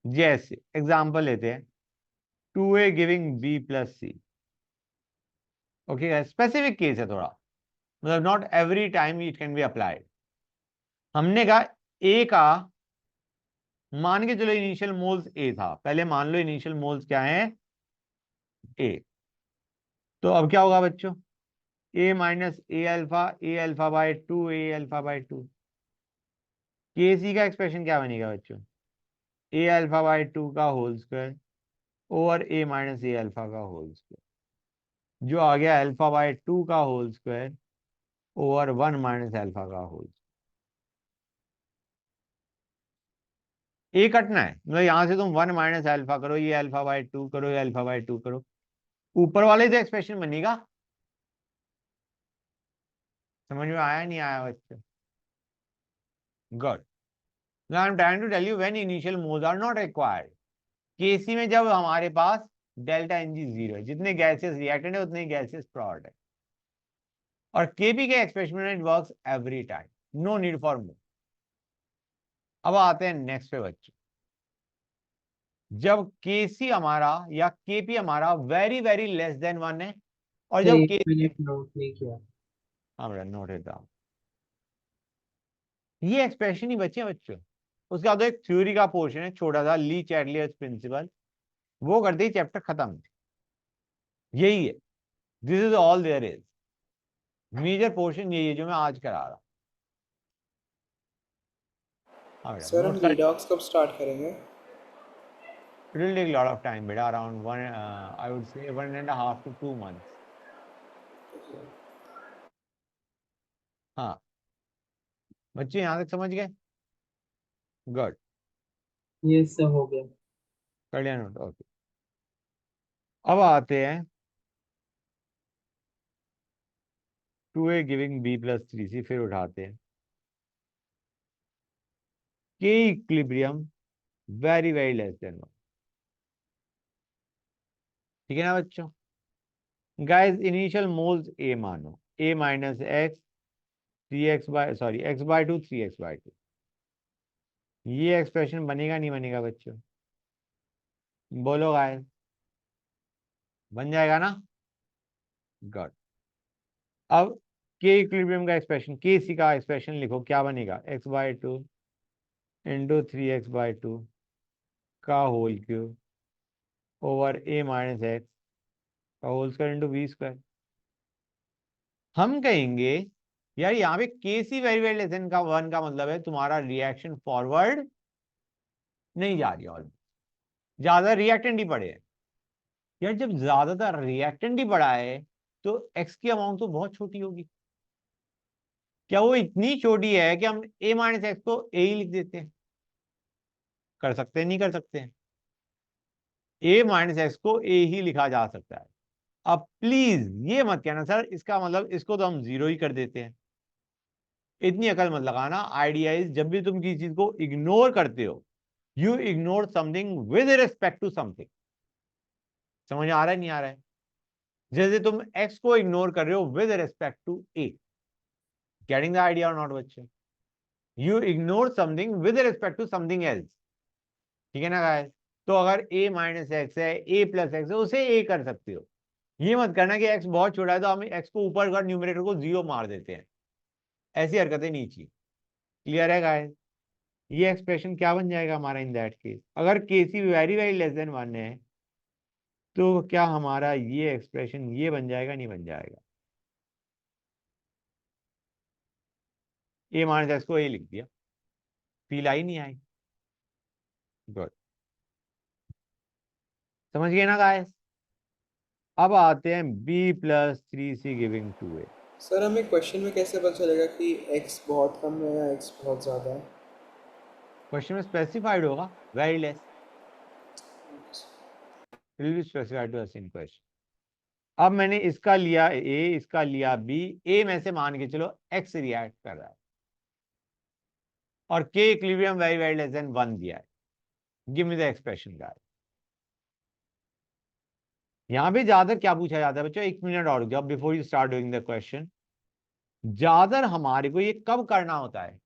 जैसे एग्जांपल लेते हैं 2a गिविंग b प्लस सी। ओके, स्पेसिफिक केस है थोड़ा, मतलब not every time it can be applied. हमने कहा a का, मान के चलो इनिशियल मोल्स a था, पहले मान लो इनिशियल मोल्स क्या है, a। तो अब क्या होगा बच्चों, a minus A alpha by 2, A alpha by 2। के सी का एक्सप्रेशन क्या बनेगा बच्चों, ए अल्फा बाय 2 का whole square over A minus A alpha का होल स्क्वायर, जो आ गया अल्फा बाय 2 का whole square over 1 minus alpha का होल। ए कटना है, मतलब यहां से तुम 1 माइनस अल्फा करो, ये अल्फा बाय 2 करो, ये अल्फा बाय 2 करो, ऊपर वाले से एक्सप्रेशन बनेगा। समझ में आया नहीं आया बच्चों? Good. Now I am trying to tell you when initial moles are not required. KC में जब हमारे पास डेल्टा एनजी 0 है, जितने गैसेस रिएक्टेंट है उतने गैसेस प्रोडक्ट है. और केपी के एक्सप्रेशन में it works every time, no need for more. अब आते हैं नेक्स्ट पे बच्चों. जब केसी हमारा या केपी हमारा वेरी वेरी लेस देन 1 है, और जब एक के मिनट नोट नहीं किया. हाँ बेटा नोट है डाउन. ये एक्सप्रेशन ही बचे बच्चों. उसके बाद एक थ्योरी का पोर्शन है छोटा सा, ली चैटलियर्स प्रिंसिपल, वो करते ही चैप्टर खत्म. यही है, this is all there is. Major portion यही है जो मैं आज करा रहा हूं. हाँ बेटा सर हम नोट कर. रिडॉक्स कब स्टार्ट करेंगे? It will take a lot of time, beta, around one, I would say 1.5 to 2 months. हाँ बच्चे यहाँ तक समझ गए? गुड. ये सब हो गया. कर लिया नोट? ओके. अब आते हैं 2a giving b plus 3c. फिर उठाते हैं k equilibrium very very less than 1. ठीक है ना बच्चों? गाइस इनिशियल मोल्स a मानो, a minus X 3x by sorry x by 2 3x by 2. ये एक्सप्रेशन बनेगा नहीं बनेगा बच्चों? बोलो गाइस. बन जाएगा ना? गुड. अब के इक्विलिब्रियम का एक्सप्रेशन, के सी का एक्सप्रेशन लिखो. क्या बनेगा? x by 2 into 3x by 2 का whole cube over a minus X का whole square into B square. हम कहेंगे यार यहाँ पे K C very very less than का 1 का मतलब है तुम्हारा रिएक्शन फॉरवर्ड नहीं जा रही है, ऑलमोस्ट ज्यादा रिएक्टेंट ही पड़े हैं. यार जब ज्यादातर रिएक्टेंट ही पड़ा है तो x की अमाउंट तो बहुत छोटी होगी. क्या वो इतनी छोटी है कि हम a माइनस एक्स को a ही लिख देते हैं? कर सकते हैं, नहीं कर सकते हैं? a माइनस एक्स को a ही लिखा जा सकता है. अब प्लीज ये मत कहना सर इसका मतलब इसको तो हम जीरो ही कर देते हैं. इतनी अकल मत लगाना. आइडिया इज जब भी तुम किसी चीज को इग्नोर करते हो, you ignore something with respect to something. समझ आ रहा है नहीं आ रहा है? जैसे तुम x को इग्नोर कर रहे हो with respect to a. Getting the idea और नॉट बच्चे? You ignore something with respect to something else. ठीक है ना गाइस? तो अगर a माइनस एक्स है, a प्लस एक्स है, उसे a कर सकते हो. ये मत करना कि x बहुत छोटा है तो हम x को ऊपर कर न्यूमरेटर को 0 मार देते हैं. ऐसी हरकतें नहीं चाहिए. क्लियर है गाइस? ये एक्सप्रेशन क्या बन जाएगा हमारा इन दैट केस? अगर के C very very less than 1 है तो क्या हमारा ये एक्सप्रेशन ये बन जाएगा नहीं बन जाएगा? a माइनस एक्स को a लिख दिया, फील आई नहीं आई? गुड. समझ गए ना गाइस? अब आते हैं b plus 3c giving 2a. Sir हमें क्वेश्चन में कैसे पता चलेगा कि x बहुत कम है या x बहुत ज़्यादा है? क्वेश्चन में स्पेसिफाइड होगा very less. Will be specified to us in question. अब मैंने इसका लिया a, इसका लिया b. a में से मान के चलो x रिएक्ट कर रहा है और k equilibrium very very less than 1 दिया है. Give me the expression guys. यहां पे ज्यादातर क्या पूछा जाता है बच्चों? एक मिनट और रुक जाओ before you start doing the question. ज्यादातर हमारे को ये कब करना होता है?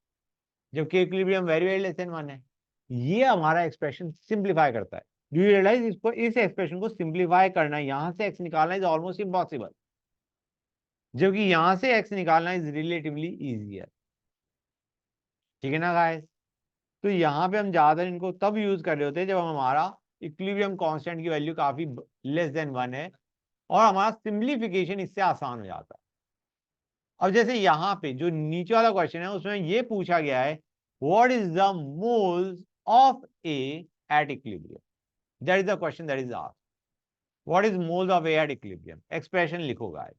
जब के equilibrium very very less than 1 है. ये हमारा एक्सप्रेशन सिंप्लीफाई करता है. डू यू रियलाइज इसको, इस एक्सप्रेशन को सिंप्लीफाई करना, यहां से x निकालना इज ऑलमोस्ट इम्पॉसिबल, जबकि यहां से x निकालना इज रिलेटिवली इजियर. ठीक है ना गाइस? तो यहाँ पे हम ज्यादातर इनको तब यूज कर रहे होते हैं जब हमारा इक्विलिब्रियम कांस्टेंट की वैल्यू काफी लेस देन 1 है और हमारा सिंप्लीफिकेशन इससे आसान हो जाता है. अब जैसे यहाँ पे जो नीचे वाला क्वेश्चन है उसमें ये पूछा गया है what is the moles of A at equilibrium. That is the question that is asked. What is moles of A at equilibrium? Expression लिखो guys.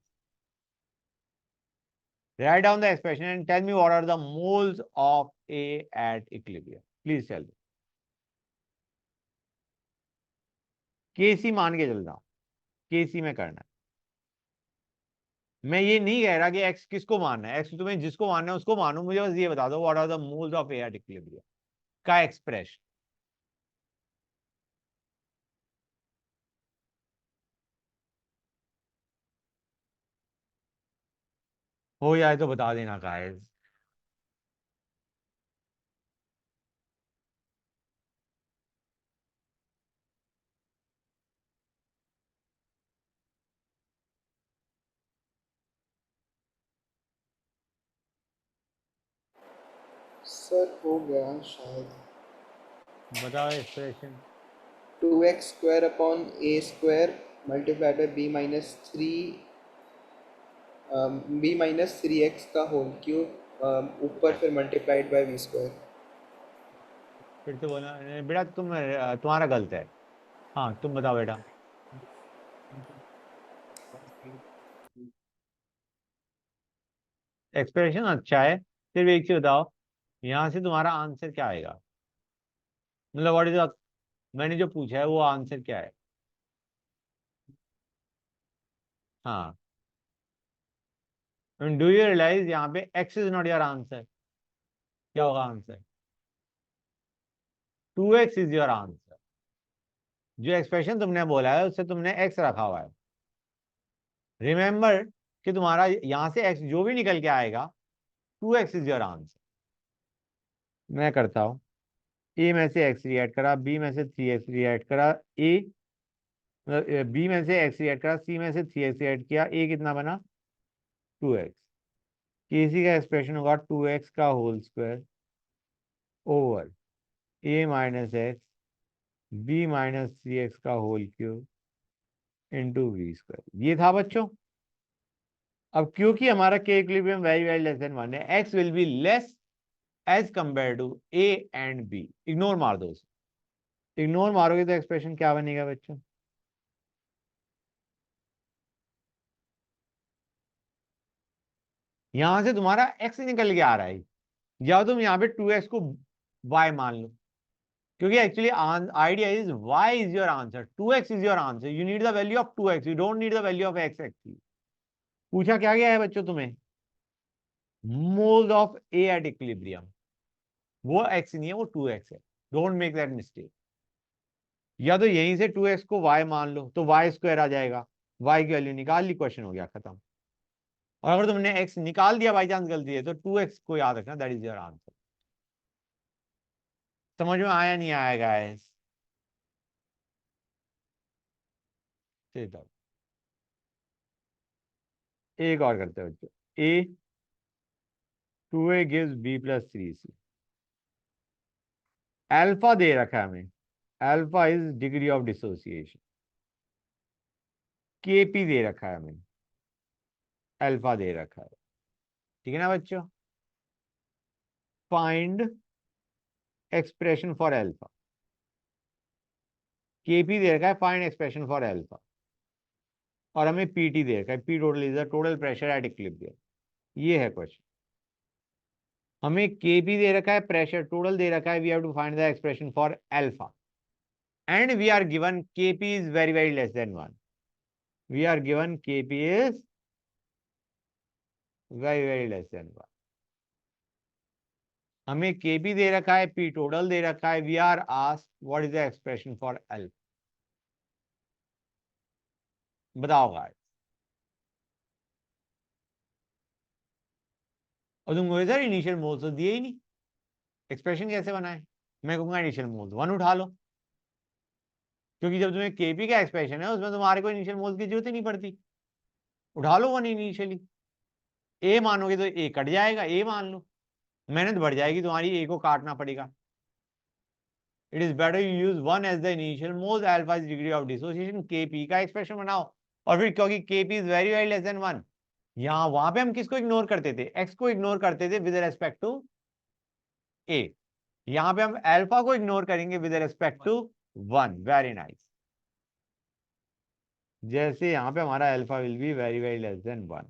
Write down the expression and tell me what are the moles of A at equilibrium. Please tell me. Kc मान के चल रहा हूं, Kc में करना है. मैं ये नहीं कह रहा कि एक्स किसको मानना है, एक्स तुम्हें जिसको मानना है उसको मानो, मुझे बस ये बता दो what are the moles of air equilibrium का एक्सप्रेशन। हो जाए तो बता देना गाइस। सर हो गया शायद। बताओ expression. 2x square upon A square multiplied by B minus three X का होल क्यूब ऊपर फिर मल्टीप्लाइड बाई वी स्क्वायर। फिर से बोलना बेटा, तुम्हारा गलत है। हाँ तुम बताओ बेटा। एक्सप्रेशन अच्छा है, सिर्फ एक चीज बताओ, यहाँ से तुम्हारा आंसर क्या आएगा, मतलब व्हाट इज, मैंने जो पूछा है वो आंसर क्या है। हाँ, डू यू रियलाइज यहाँ पे x is not your answer, क्या होगा answer, 2x is your answer. जो एक्सप्रेशन तुमने बोला है उससे तुमने एक्स रखा हुआ है। रिमेंबर कि तुम्हारा यहाँ से एक्स जो भी निकल के आएगा, 2x इज योर आंसर। मैं करता हूँ, ए में से एक्स रिएक्ट करा, बी में से 3x रिएक्ट करा, ए मतलब बी में से एक्स रिएक्ट करा, सी में से 3x रिएक्ट किया, ए कितना बना 2x। किसी का एक्सप्रेशन होगा 2x का whole square over A minus X B minus 3x का whole cube into V square. ये था बच्चों। अब क्योंकि हमारा K equilibrium very very less than 1 है, X will be less as compare to A and B. Ignore मार दो उसे। इग्नोर मारोगे तो एक्सप्रेशन क्या बनेगा बच्चों, यहां से तुम्हारा एक्स निकल के आ रहा है, या तुम यहाँ पे 2x को y मान लो, क्योंकि actually idea is y is your answer, 2x is your answer, you need the value of 2x, you don't need the value of x actually. पूछा क्या गया है बच्चों तुम्हें, moles of A at equilibrium, वो x नहीं है वो 2x है, डोंट मेक दैट मिस्टेक। या तो यहीं से 2x को y मान लो तो y स्क्वायर आ जाएगा, y की वैल्यू निकाल ली, क्वेश्चन हो गया खत्म। और अगर तुमने x निकाल दिया बाई चांस गलती है तो 2x को याद रखना, दैट इज योर आंसर। समझ में आया नहीं आया गाइस, ठीक है। एक और करते हैं बच्चों, a 2a gives b plus 3c। Alpha दे रखा है हमें, alpha is degree of dissociation, kp दे रखा है हमें, अल्फा दे रखा है, ठीक है ना बच्चों। Find expression for alpha, kp दे रखा है, फाइंड एक्सप्रेशन फॉर अल्फा, और हमें pt दे रखा है, p total is the total pressure at equilibrium. ये है क्वेश्चन। हमें kp दे रखा है, प्रेशर टोटल दे रखा है, we have to find the expression for alpha, and we are given kp is very very less than 1, we are given kp is very very less than 1। हमें kp दे रखा है, p टोटल दे रखा है, we are asked what is the expression for alpha. बताओ guys. और तुम सर इनिशियल मोल्स तो दिए ही नहीं, एक्सप्रेशन कैसे बनाए। मैं कहूंगा इनिशियल मोल्स 1 उठा लो, क्योंकि जब तुम्हें kp का एक्सप्रेशन है उसमें तुम्हारे को इनिशियल मोल्स की जरूरत ही नहीं पड़ती। उठा लो 1 इनिशियली, ए मानोगे तो ए कट जाएगा, ए मान लो, मेहनत बढ़ जाएगी तुम्हारी, ए को काटना पड़ेगा। It is better you use 1 as the initial moles, alpha is degree of dissociation, kp का एक्सप्रेशन बनाओ, और फिर क्योंकि kp is very very less than 1, यहाँ वहां पे हम किसको इग्नोर करते थे, एक्स को इग्नोर करते थे विद रेस्पेक्ट टू ए, यहाँ पे हम अल्फा को इग्नोर करेंगे with respect to 1। Very nice. जैसे यहाँ पे हमारा alpha will be very very less than 1,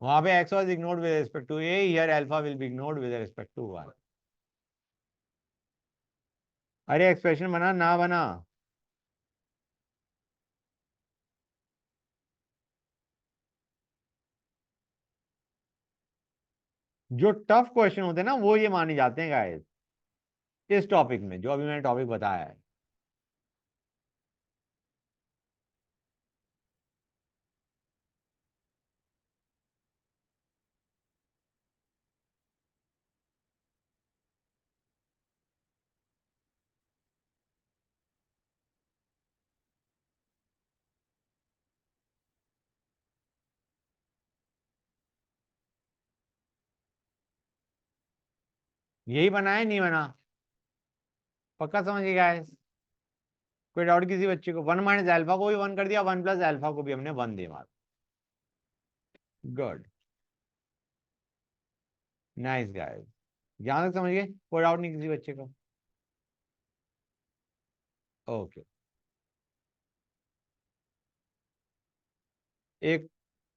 वहां पे X was ignored with respect to A, here alpha will be ignored with respect to 1। अरे एक्सप्रेशन बना ना बना, जो टफ क्वेश्चन होते हैं ना वो ये माने जाते हैं गाइस इस टॉपिक में, जो अभी मैंने टॉपिक बताया है। यही बना है, नहीं बना? पक्का समझ गए गाइस? कोई डाउट किसी बच्चे को? 1 - अल्फा को भी 1 कर दिया, 1 + अल्फा को भी हमने 1 दे मारा। Good, nice guys. यहां तक समझ गए? कोई डाउट नहीं किसी बच्चे को? ओके। एक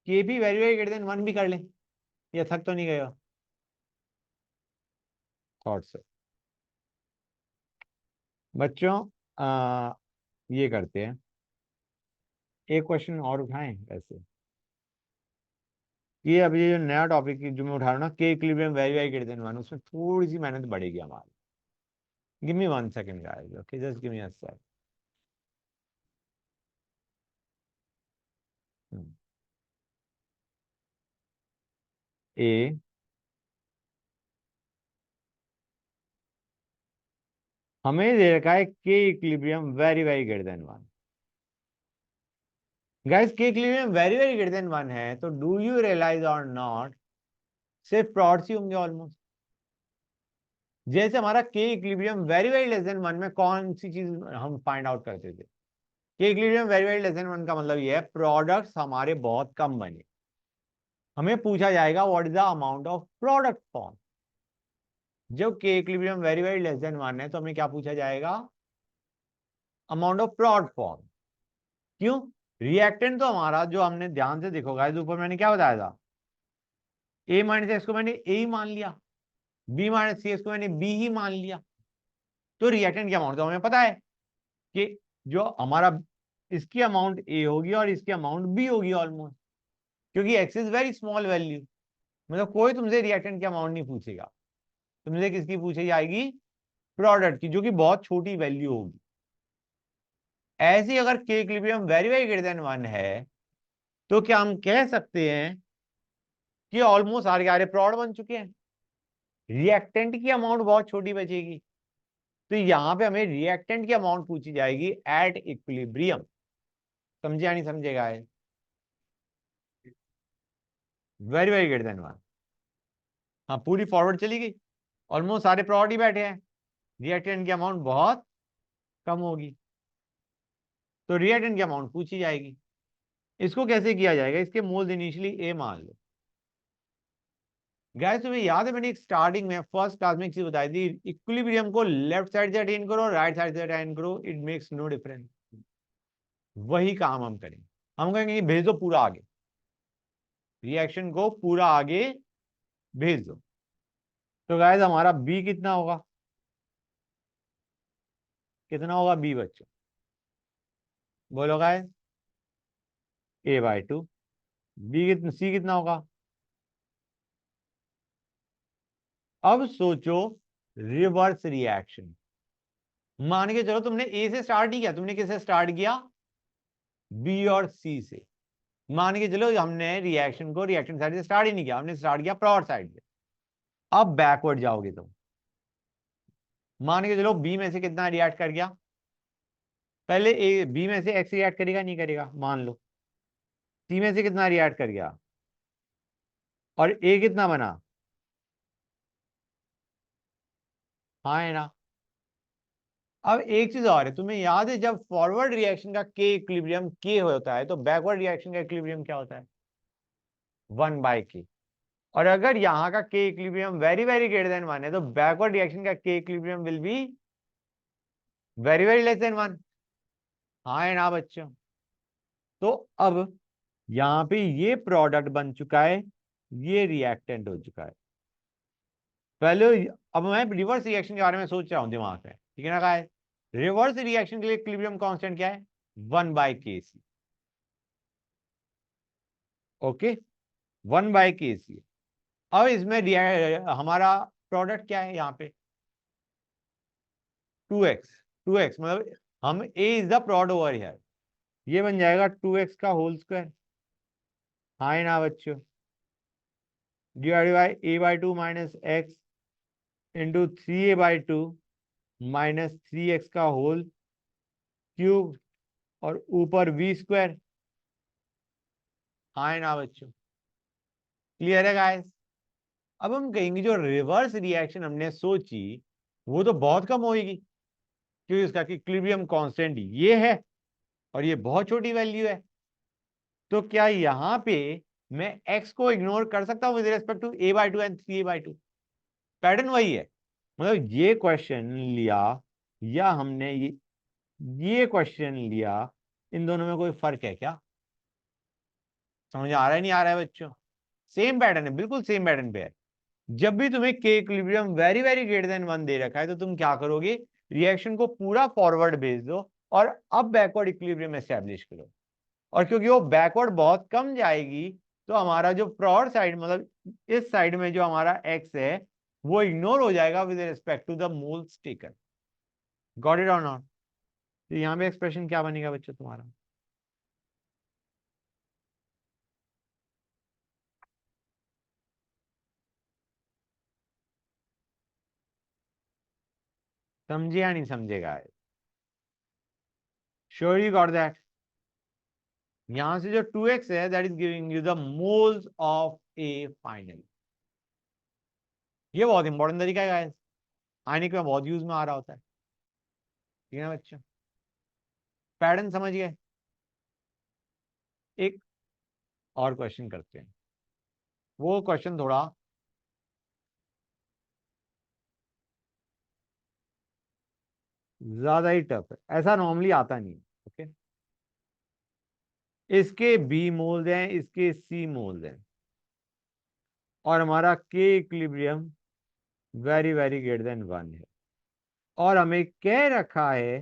के भी वेरी वेरी ग्रेटर देन 1 भी कर लें, ये थक तो नहीं गए थॉट से? बच्चों ये करते हैं, एक क्वेश्चन और उठाएं वैसे। ये अभी जो नया टॉपिक जो मैं उठा रहा हूँ ना, K equilibrium very very greater than 1, उसमें थोड़ी सी मेहनत बढ़ेगी हमारी। Give me 1 second guys, okay, just give me a second. ए हमें दे रखा है K equilibrium very very greater than 1। Guys K equilibrium very very greater than 1 है, तो डू यू रियलाइज और नॉट सिर्फ प्रॉड्स ही होंगे ऑलमोस्ट। जैसे हमारा K equilibrium very very less than 1 में कौन सी चीज हम फाइंड आउट करते थे? के equilibrium very very less than 1 का मतलब ये है प्रोडक्ट्स हमारे बहुत कम बने। हमें पूछा जाएगा what is the amount of product form. जब के equilibrium very very less than 1 है तो हमें क्या पूछा जाएगा? Amount of product form. क्यों? रिएक्टेंट तो हमारा, जो हमने ध्यान से देखो गाइस, ऊपर मैंने क्या बताया था, ए माइनस एक्स को मैंने ए ही मान लिया, बी माइनस सी एक्स को मैंने बी ही मान लिया। तो रिएक्टेंट की अमाउंट तो हमें पता है कि जो हमारा इसकी अमाउंट ए होगी और इसकी अमाउंट बी होगी ऑलमोस्ट, क्योंकि x is very small value. मतलब कोई तुमसे रिएक्टेंट की अमाउंट नहीं पूछेगा, तुमसे किसकी पूछी जाएगी? प्रोडक्ट की, जो कि बहुत छोटी वैल्यू होगी। ऐसी अगर के equilibrium very very greater than 1 है तो क्या हम कह सकते हैं कि ऑलमोस्ट सारे सारे प्रोडक्ट बन चुके हैं, रिएक्टेंट की अमाउंट बहुत छोटी बचेगी। तो यहां पे हमें रिएक्टेंट की अमाउंट पूछी जाएगी एट इक्विलिब्रियम। समझे या नहीं समझेगा? Very very greater than 1। हाँ, पूरी फॉरवर्ड चली गई, ऑलमोस्ट सारे प्रोडक्ट ही बैठे हैं, रिएक्टेंट की अमाउंट बहुत कम होगी, तो रिएक्टेंट की अमाउंट पूछी जाएगी। इसको कैसे किया जाएगा? इसके मोल्स इनिशियली ए मान लो। गैस तुम्हें याद है मैंने एक स्टार्टिंग में फर्स्ट क्लास में एक चीज बताई थी, इक्विलिब्रियम को लेफ्ट साइड से अटेन करो, राइट साइड से अटेन करो, इट मेक्स नो डिफरेंस। वही काम हम करेंगे। हम कहेंगे कि भेज दो पूरा आगे, रिएक्शन को पूरा आगे भेज दो। तो गाइस हमारा बी कितना होगा? कितना होगा बी बच्चों? बोलो गाइस। A/2। बी कितना, सी कितना होगा? अब सोचो रिवर्स रिएक्शन। मान के चलो तुमने ए से स्टार्ट नहीं किया, तुमने किससे स्टार्ट किया? बी और सी से। मान के चलो हमने रिएक्शन को रिएक्शन साइड से स्टार्ट ही नहीं किया, हमने स्टार्ट किया प्रोडक्ट साइड से। अब बैकवर्ड जाओगे तुम, मान के चलो बी में से कितना रिएक्ट कर गया? पहले ए बी में से एक्स रिएक्ट करेगा नहीं करेगा? मान लो सी में से कितना रिएक्ट कर गया, और ए कितना बना? हाँ है ना? अब एक चीज और है, तुम्हें याद है जब फॉरवर्ड रिएक्शन का के इक्विलिब्रियम के होता है तो बैकवर्ड रिएक्शन का इक्विलिब्रियम क्या होता है? 1/k। और अगर यहाँ का के equilibrium very very greater than 1 है तो बैकवर्ड रिएक्शन का के equilibrium will be very very less than 1। हाँ है ना बच्चों? तो अब यहाँ पे ये प्रोडक्ट बन चुका है, ये रिएक्टेंट हो चुका है। पहले अब मैं रिवर्स रिएक्शन के बारे में सोच रहा हूँ दिमाग में, ठीक है ना गाइस? रिवर्स रिएक्शन के लिए इक्विलिब्रियम कांस्टेंट क्या है? 1/kc। Okay, 1/kc। अब इसमें हमारा प्रोडक्ट क्या है यहाँ पे 2x 2x मतलब हम a इज द प्रोड ओवर हियर, ये बन जाएगा 2x का होल स्क्वायर, हाँ ना बच्चों, divide by a by 2 minus x into 3a/2 minus 3x का होल क्यूब और ऊपर v स्क्वायर, हाँ ना बच्चों, क्लियर है गाइस। अब हम कहेंगे जो रिवर्स रिएक्शन हमने सोची वो तो बहुत कम होगी, क्योंकि इसका इक्विलिब्रियम कांस्टेंट ये है और ये बहुत छोटी वैल्यू है, तो क्या यहां पे मैं x को इग्नोर कर सकता हूं with respect to a/2 and 3a/2? Pattern वही है, मतलब ये क्वेश्चन लिया या हमने ये क्वेश्चन लिया, इन दोनों में कोई फर्क है क्या? समझ आ रहा है नहीं आ रहा है बच्चों? सेम पैटर्न है, बिल्कुल सेम पैटर्न पे है। जब भी तुम्हें के equilibrium very very greater than 1 दे रखा है तो तुम क्या करोगे, रिएक्शन को पूरा फॉरवर्ड भेज दो और अब बैकवर्ड इक्विलिब्रियम एस्टेब्लिश करो। और क्योंकि वो बैकवर्ड बहुत कम जाएगी तो हमारा जो फॉरवर्ड साइड मतलब इस साइड में जो हमारा एक्स है वो इग्नोर हो जाएगा with respect to the moles taken. Got it और नॉट? तो यहाँ पे एक्सप्रेशन क्या बनेगा बच्चों तुम्हारा? समझे या नहीं समझेगा? Sure you got that? यहां से जो 2x है that is giving you the moles of A final. ये बहुत इंपॉर्टेंट तरीका है गाइस, आने के बहुत यूज में आ रहा होता है, ठीक है ना बच्चों? पैटर्न समझ गए? एक और क्वेश्चन करते हैं, वो क्वेश्चन थोड़ा ज्यादा ही टफ है, ऐसा नॉर्मली आता नहीं है। ओके, इसके बी मोल्स हैं, इसके सी मोल्स हैं और हमारा K equilibrium very very greater than 1 है और हमें कह रखा है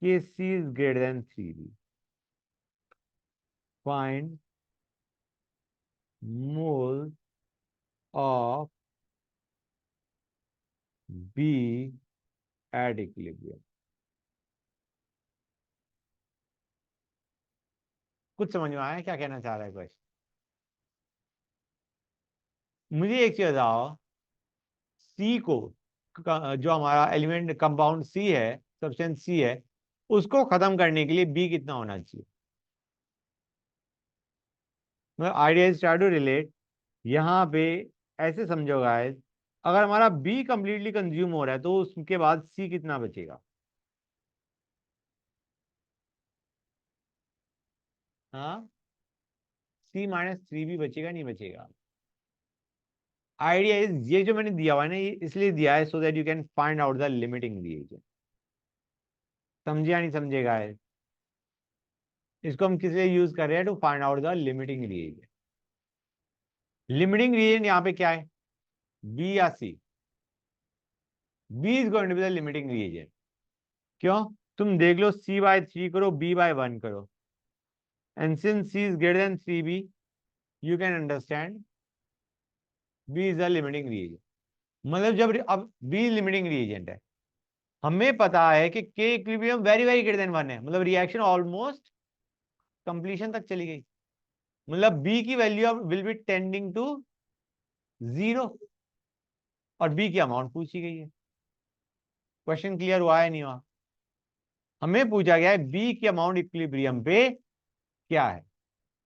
कि C is greater than 3b। Find mole of B at equilibrium. कुछ समझ में आया क्या कहना चाह रहा है क्वेश्चन? मुझे एक चीज बताओ, सी को जो हमारा एलिमेंट कंपाउंड सी है, सब्सटेंस सी है, उसको खत्म करने के लिए बी कितना होना चाहिए? मतलब idea is try to relate यहाँ पे, ऐसे समझो गाइस, अगर हमारा बी कंप्लीटली कंज्यूम हो रहा है तो उसके बाद सी कितना बचेगा? हाँ, C-3 भी बचेगा नहीं बचेगा? आइडिया इज ये जो मैंने दिया हुआ है ना, ये इसलिए दिया है so that you can find out the limiting reagent. समझे या नहीं समझेगा? इसको हम किस लिए यूज कर रहे हैं? To find out the limiting reagent. Limiting reagent यहाँ पे क्या है, बी या C? B is going to be the limiting reagent. क्यों? तुम देख लो, C/3 करो, B/1 करो, and since C is greater than 3b you can understand B is the limiting reagent. मतलब जब अब B लिमिटिंग रिएजेंट है, हमें पता है कि के equilibrium very very greater than 1 है, मतलब रिएक्शन ऑलमोस्ट कंप्लीशन तक चली गई, मतलब B की वैल्यू अब विल बी टेंडिंग टू 0 और B की अमाउंट पूछी गई है। क्वेश्चन क्लियर हुआ है नहीं हुआ? हमें पूछा गया है बी की अमाउंट इक्विलिब्रियम पे क्या है।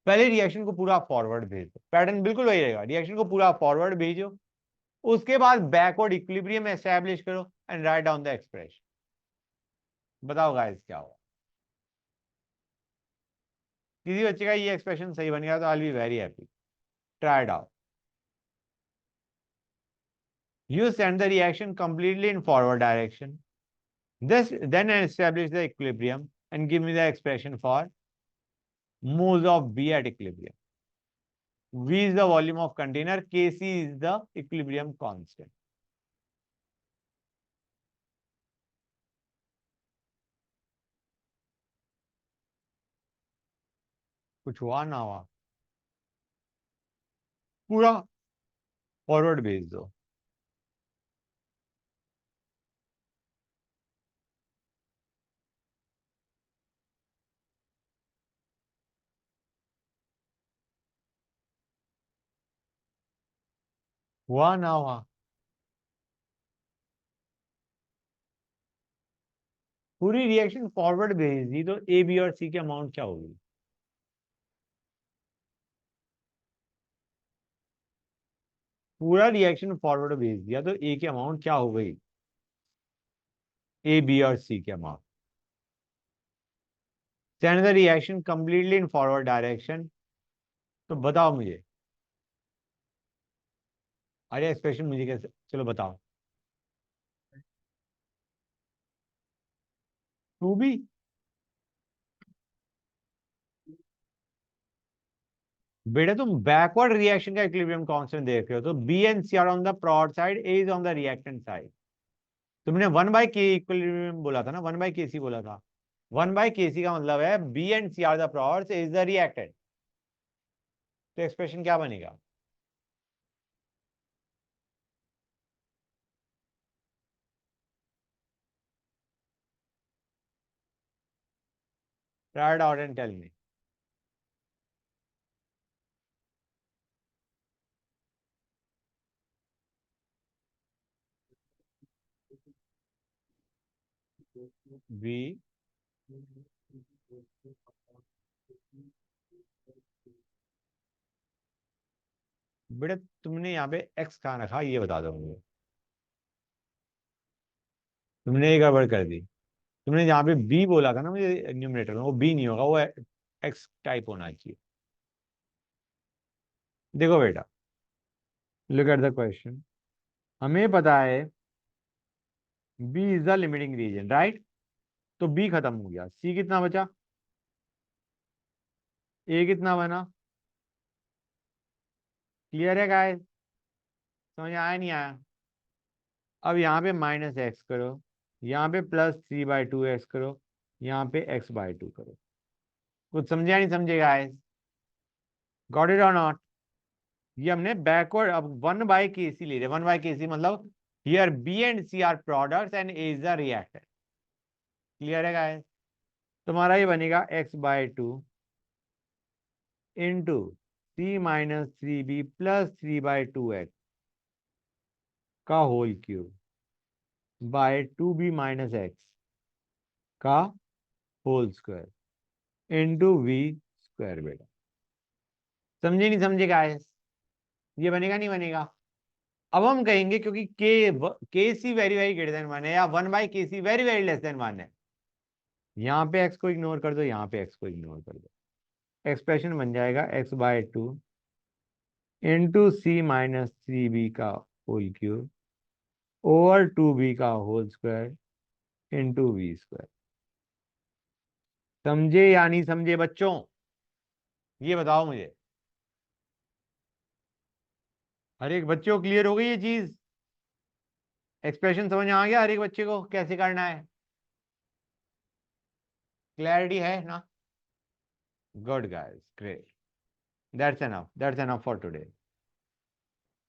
पहले रिएक्शन को पूरा फॉरवर्ड भेज दो, पैटर्न बिल्कुल वही रहेगा, रिएक्शन को पूरा फॉरवर्ड भेजो, उसके बाद बैकवर्ड इक्विलिब्रियम एस्टैब्लिश करो and write down the expression. बताओ गाइस क्या होगा? किसी बच्चे का ये एक्सप्रेशन सही बन गया तो I will be very happy. Try it out. You send the reaction completely in forward direction. Then establish the equilibrium and give me the expression for moles of B at equilibrium. V is the volume of container, Kc is the equilibrium constant. कुछ हुआ ना हुआ? पूरा forward भेज दो। हुआ ना हुआ? पूरी रिएक्शन फॉरवर्ड भेज दी तो ए बी और सी की अमाउंट क्या होगी? पूरा रिएक्शन फॉरवर्ड भेज दिया तो ए की अमाउंट क्या हो गई? ए बी और सी की amount. Send the reaction completely in forward direction. तो बताओ मुझे, अरे एक्सप्रेशन मुझे कैसे, चलो बताओ। टू बी, बेटा तुम बैकवर्ड रिएक्शन का इक्विलिब्रियम कांस्टेंट देख रहे हो, तो B and C are on the prod side, A is on the reactant side. तुमने वन बाय के इक्विलिब्रियम बोला था ना, वन बाय के सी बोला था। वन बाय के सी का मतलब है B and C are the prods, A is the reactant. तो एक्सप्रेशन क्या बनेगा? Try it out and tell me. B, बेटा तुमने यहाँ पे एक्स कहाँ रखा ये बता दो मुझे। तुमने ये गड़बड़ कर दी। तुमने यहाँ पे बी बोला था ना मुझे न्यूमरेटर में, वो बी नहीं होगा, वो एक्स टाइप होना चाहिए। देखो बेटा, लुक एट द क्वेश्चन। हमें पता है B is the limiting reason, right? तो बी खत्म हो गया, सी कितना बचा? ए कितना बना? क्लियर है गाइस? समझ आया नहीं आया? अब यहाँ पे माइनस एक्स करो, यहाँ पे प्लस 3/2 एक्स करो, यहाँ पे x/2 करो। कुछ समझे या नहीं समझे गाइस? गॉट इट और नॉट? ये हमने बैकवर्ड, अब वन बाय के सी ले रहे, वन बाय के सी मतलब here B and C are products and A is the reactant. Clear है गाइस? तुम्हारा ये बनेगा x/2 into c-3b plus 3/2x का whole cube by 2b minus X का whole square into V square. बेटा समझे नहीं समझे गाइस? ये बनेगा नहीं बनेगा? अब हम कहेंगे क्योंकि K C very very greater than one है, या one by K C very very less than one है, यहाँ पे एक्स को इग्नोर कर दो, यहाँ पे एक्स को इग्नोर कर दो। एक्सप्रेशन बन जाएगा x/2 इंटू c-3b का होल क्यूब ओवर 2b का whole square into V square. समझे या नहीं समझे बच्चों? ये बताओ मुझे। हर एक बच्चे को क्लियर हो गई ये चीज? एक्सप्रेशन समझ आ गया हर एक बच्चे को कैसे करना है? क्लैरिटी है ना? Good guys, great. That's enough. That's enough for today.